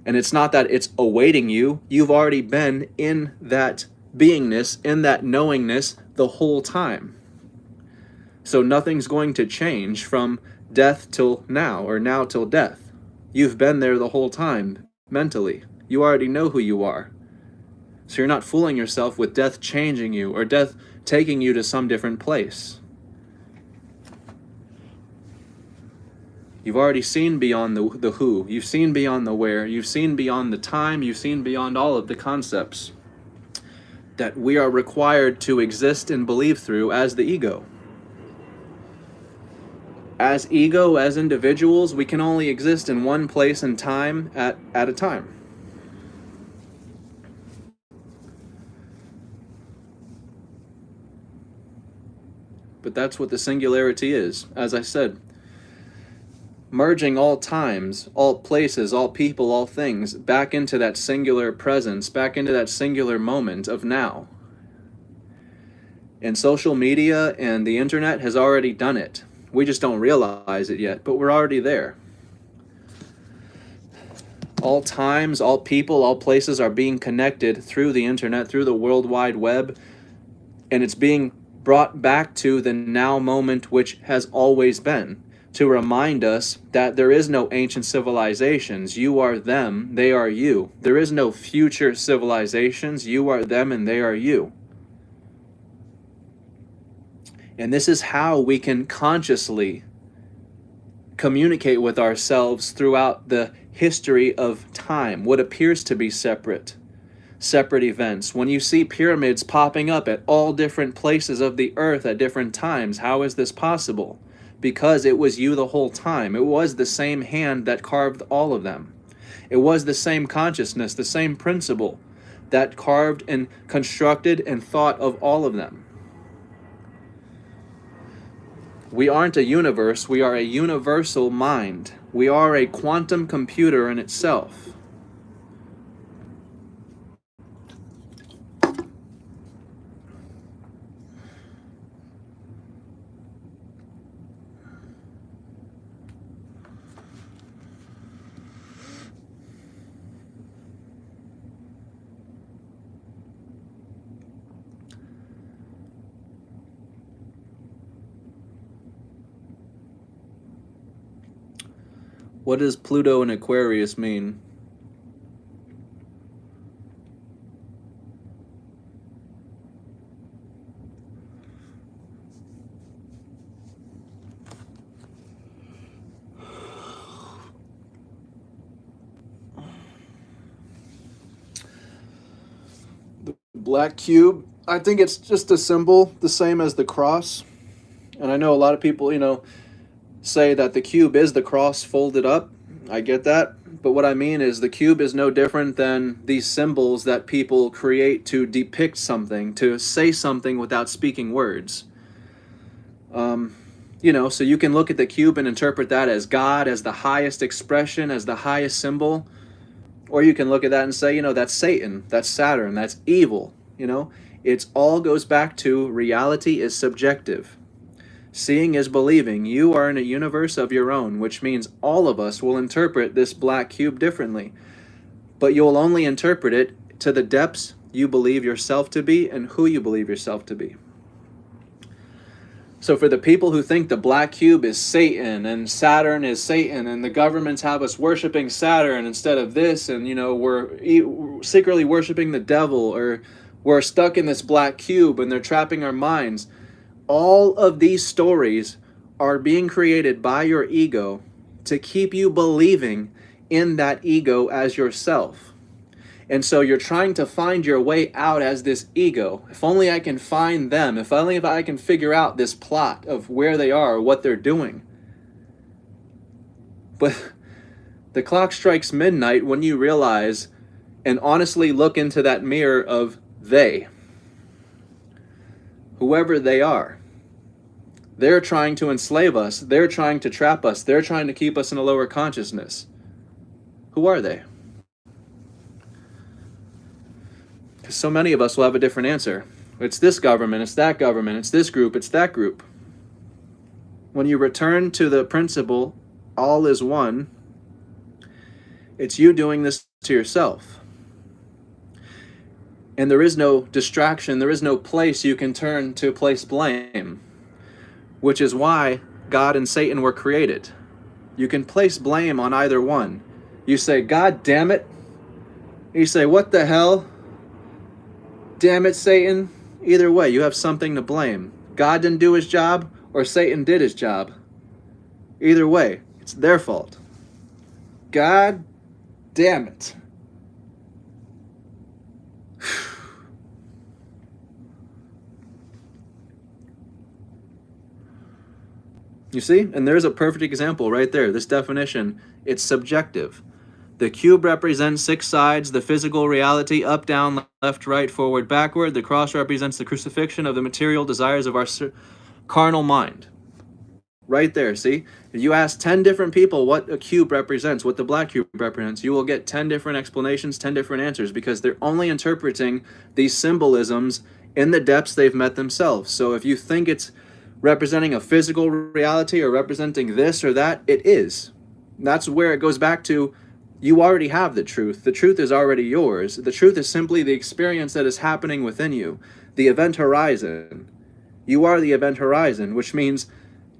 And it's not that it's awaiting you, you've already been in that beingness, in that knowingness the whole time. So nothing's going to change from death till now, or now till death. You've been there the whole time, mentally. You already know who you are. So you're not fooling yourself with death changing you, or death taking you to some different place. You've already seen beyond the who, you've seen beyond the where, you've seen beyond the time, you've seen beyond all of the concepts that we are required to exist and believe through as the ego. As ego, as individuals, we can only exist in one place and time at a time. But that's what the singularity is, as I said. Merging all times, all places, all people, all things, back into that singular presence, back into that singular moment of now. And social media and the internet has already done it. We just don't realize it yet, but we're already there. All times, all people, all places are being connected through the internet, through the World Wide Web, and it's being brought back to the now moment which has always been, to remind us that there is no ancient civilizations. You are them, they are you. There is no future civilizations. You are them and they are you. And this is how we can consciously communicate with ourselves throughout the history of time, what appears to be separate events. When you see pyramids popping up at all different places of the earth at different times, how is this possible? Because it was you the whole time. It was the same hand that carved all of them. It was the same consciousness, the same principle that carved and constructed and thought of all of them. We aren't a universe, we are a universal mind. We are a quantum computer in itself. What does Pluto in Aquarius mean? Black cube, I think it's just a symbol, the same as the cross. And I know a lot of people, say that the cube is the cross folded up. I get that. But what I mean is the cube is no different than these symbols that people create to depict something, to say something without speaking words. So you can look at the cube and interpret that as God, as the highest expression, as the highest symbol. Or you can look at that and say, that's Satan, that's Saturn, that's evil. It all goes back to reality is subjective. Seeing is believing. You are in a universe of your own, which means all of us will interpret this black cube differently. But you'll only interpret it to the depths you believe yourself to be and who you believe yourself to be. So for the people who think the black cube is Satan and Saturn is Satan and the governments have us worshiping Saturn instead of this, and we're secretly worshiping the devil, or we're stuck in this black cube and they're trapping our minds, all of these stories are being created by your ego to keep you believing in that ego as yourself. And so you're trying to find your way out as this ego. If only I can find them. If I can figure out this plot of where they are, what they're doing. But the clock strikes midnight when you realize and honestly look into that mirror of they. Whoever they are. They're trying to enslave us. They're trying to trap us. They're trying to keep us in a lower consciousness. Who are they? Because so many of us will have a different answer. It's this government, it's that government, it's this group, it's that group. When you return to the principle, all is one, it's you doing this to yourself. And there is no distraction, there is no place you can turn to place blame, which is why God and Satan were created. You can place blame on either one. You say, God damn it. You say, what the hell? Damn it, Satan. Either way, you have something to blame. God didn't do his job, or Satan did his job. Either way, it's their fault. God damn it. You see? And there's a perfect example right there. This definition, it's subjective. The cube represents 6 sides, the physical reality, up, down, left, right, forward, backward. The cross represents the crucifixion of the material desires of our carnal mind. Right there, see? If you ask 10 different people what a cube represents, what the black cube represents, you will get 10 different explanations, 10 different answers, because they're only interpreting these symbolisms in the depths they've met themselves. So if you think it's representing a physical reality or representing this or that, it is. That's where it goes back to, you already have the truth. The truth is already yours. The truth is simply the experience that is happening within you. The event horizon. You are the event horizon, which means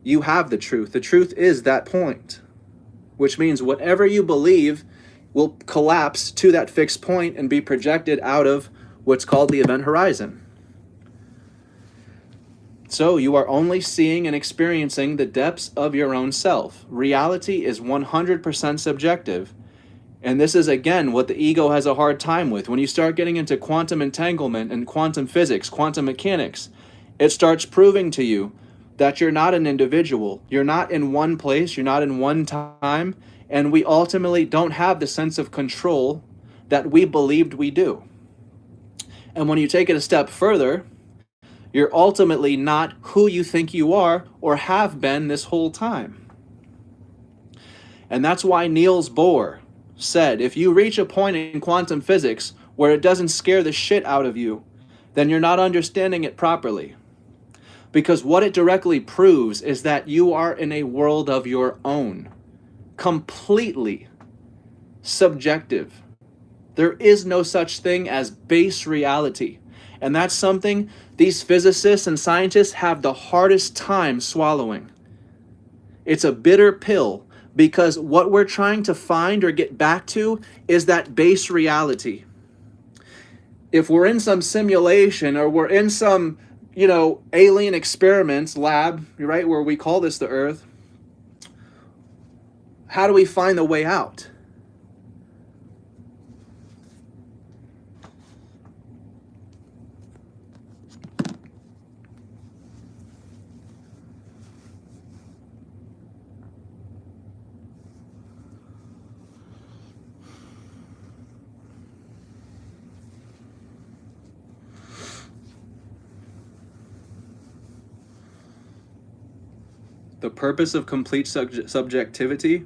you have the truth. The truth is that point, which means whatever you believe will collapse to that fixed point and be projected out of what's called the event horizon. So you are only seeing and experiencing the depths of your own self. Reality is 100% subjective. And this is, again, what the ego has a hard time with. When you start getting into quantum entanglement and quantum physics, quantum mechanics, it starts proving to you that you're not an individual. You're not in one place. You're not in one time. And we ultimately don't have the sense of control that we believed we do. And when you take it a step further, you're ultimately not who you think you are or have been this whole time. And that's why Niels Bohr said, if you reach a point in quantum physics where it doesn't scare the shit out of you, then you're not understanding it properly. Because what it directly proves is that you are in a world of your own, completely subjective. There is no such thing as base reality. And that's something these physicists and scientists have the hardest time swallowing. It's a bitter pill, because what we're trying to find or get back to is that base reality. If we're in some simulation or we're in some, alien experiments lab, right, where we call this the Earth, how do we find the way out? The purpose of complete subjectivity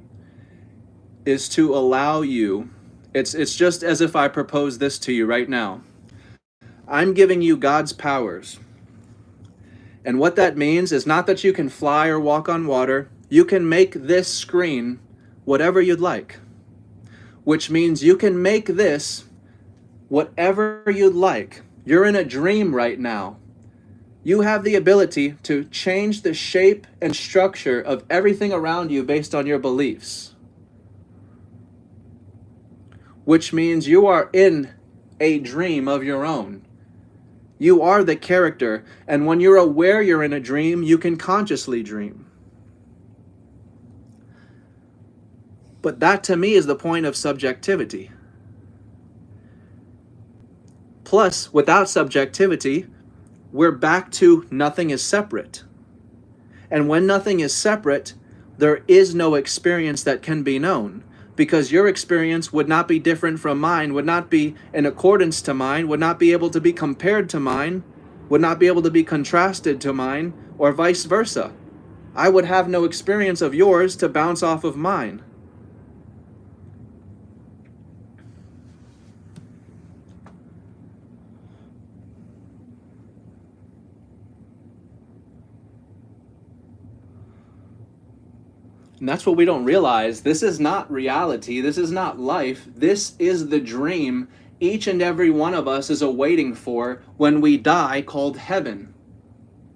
is to allow you, it's just as if I propose this to you right now. I'm giving you God's powers. And what that means is not that you can fly or walk on water. You can make this screen whatever you'd like. Which means you can make this whatever you'd like. You're in a dream right now. You have the ability to change the shape and structure of everything around you based on your beliefs. Which means you are in a dream of your own. You are the character, and when you're aware you're in a dream, you can consciously dream. But that to me is the point of subjectivity. Plus, without subjectivity, we're back to nothing is separate. And when nothing is separate, there is no experience that can be known, because your experience would not be different from mine, would not be in accordance to mine, would not be able to be compared to mine, would not be able to be contrasted to mine, or vice versa. I would have no experience of yours to bounce off of mine. And that's what we don't realize. This is not reality. This is not life. This is the dream each and every one of us is awaiting for when we die, called heaven.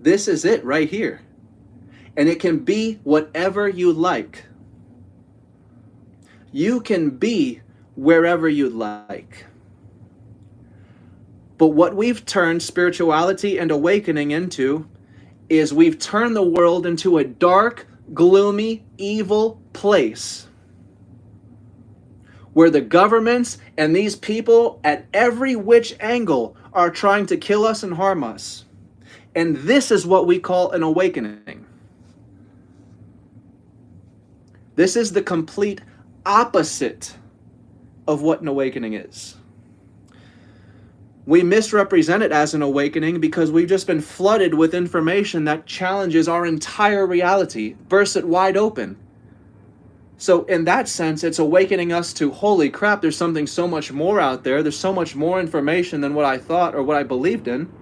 This is it right here. And it can be whatever you like. You can be wherever you like. But what we've turned spirituality and awakening into is we've turned the world into a dark, gloomy, evil place where the governments and these people at every which angle are trying to kill us and harm us. And this is what we call an awakening. This is the complete opposite of what an awakening is. We misrepresent it as an awakening because we've just been flooded with information that challenges our entire reality, bursts it wide open. So in that sense, it's awakening us to, holy crap, there's something so much more out there. There's so much more information than what I thought or what I believed in.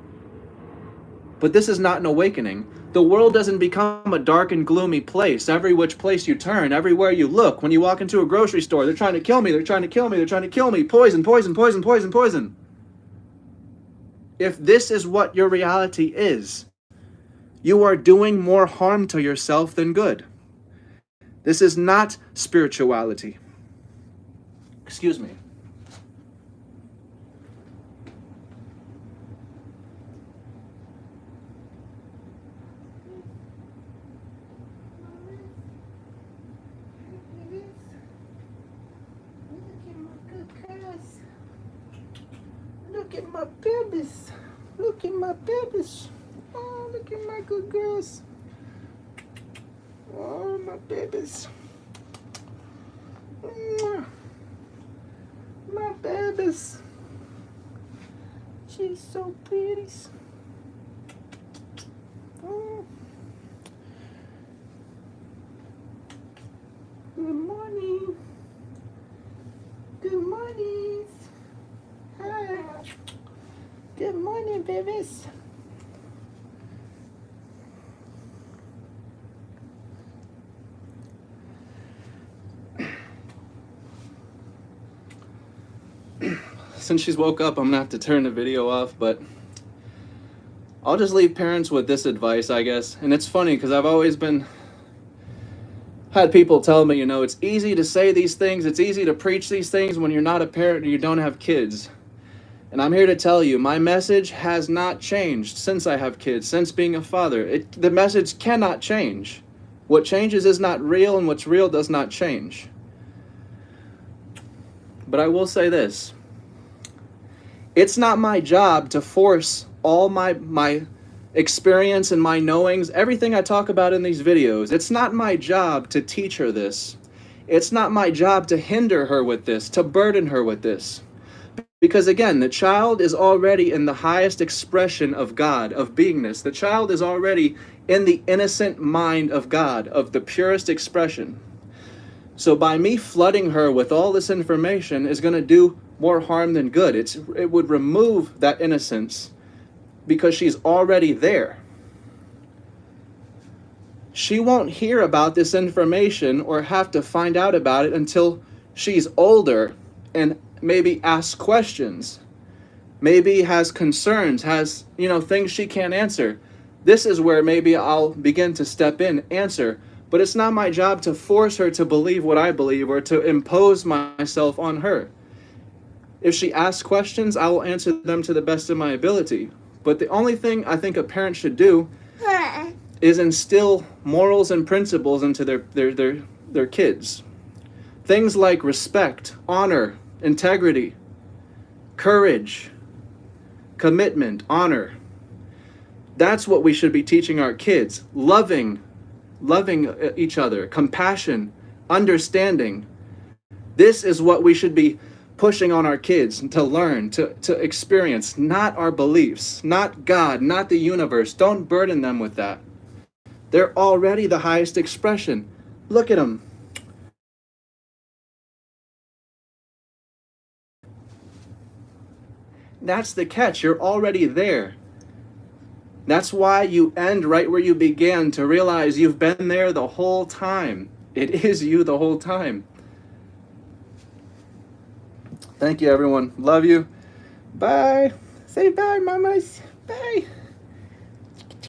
But this is not an awakening. The world doesn't become a dark and gloomy place. Every which place you turn, everywhere you look. When you walk into a grocery store, they're trying to kill me, they're trying to kill me, they're trying to kill me. Poison, poison, poison, poison, poison. If this is what your reality is, you are doing more harm to yourself than good. This is not spirituality. Excuse me. Look at my babies. Look at my babies. Oh, look at my good girls. Oh, my babies. Mwah. My babies. She's so pretty. Oh. Good morning. Good morning. Hi. Good morning, babies. Since she's woke up, I'm gonna have to turn the video off, but I'll just leave parents with this advice, I guess. And it's funny because I've always had people tell me, it's easy to say these things, it's easy to preach these things when you're not a parent and you don't have kids. And I'm here to tell you, my message has not changed since I have kids, since being a father. The message cannot change. What changes is not real, and what's real does not change. But I will say this. It's not my job to force all my experience and my knowings, everything I talk about in these videos. It's not my job to teach her this. It's not my job to hinder her with this, to burden her with this. Because again, the child is already in the highest expression of God, of beingness. The child is already in the innocent mind of God, of the purest expression. So by me flooding her with all this information is going to do more harm than good. It would remove that innocence because she's already there. She won't hear about this information or have to find out about it until she's older and maybe asks questions, maybe has concerns, has, things she can't answer. This is where maybe I'll begin to step in, answer. But it's not my job to force her to believe what I believe or to impose myself on her. If she asks questions, I will answer them to the best of my ability. But the only thing I think a parent should do is instill morals and principles into their kids. Things like respect, honor, integrity, courage, commitment, honor. That's what we should be teaching our kids. Loving each other, compassion, understanding. This is what we should be pushing on our kids to learn, to experience, not our beliefs, not God, not the universe. Don't burden them with that. They're already the highest expression. Look at them. That's the catch. You're already there. That's why you end right where you began, to realize you've been there the whole time. It is you the whole time. Thank you, everyone. Love you. Bye. Say bye, mamas. Bye.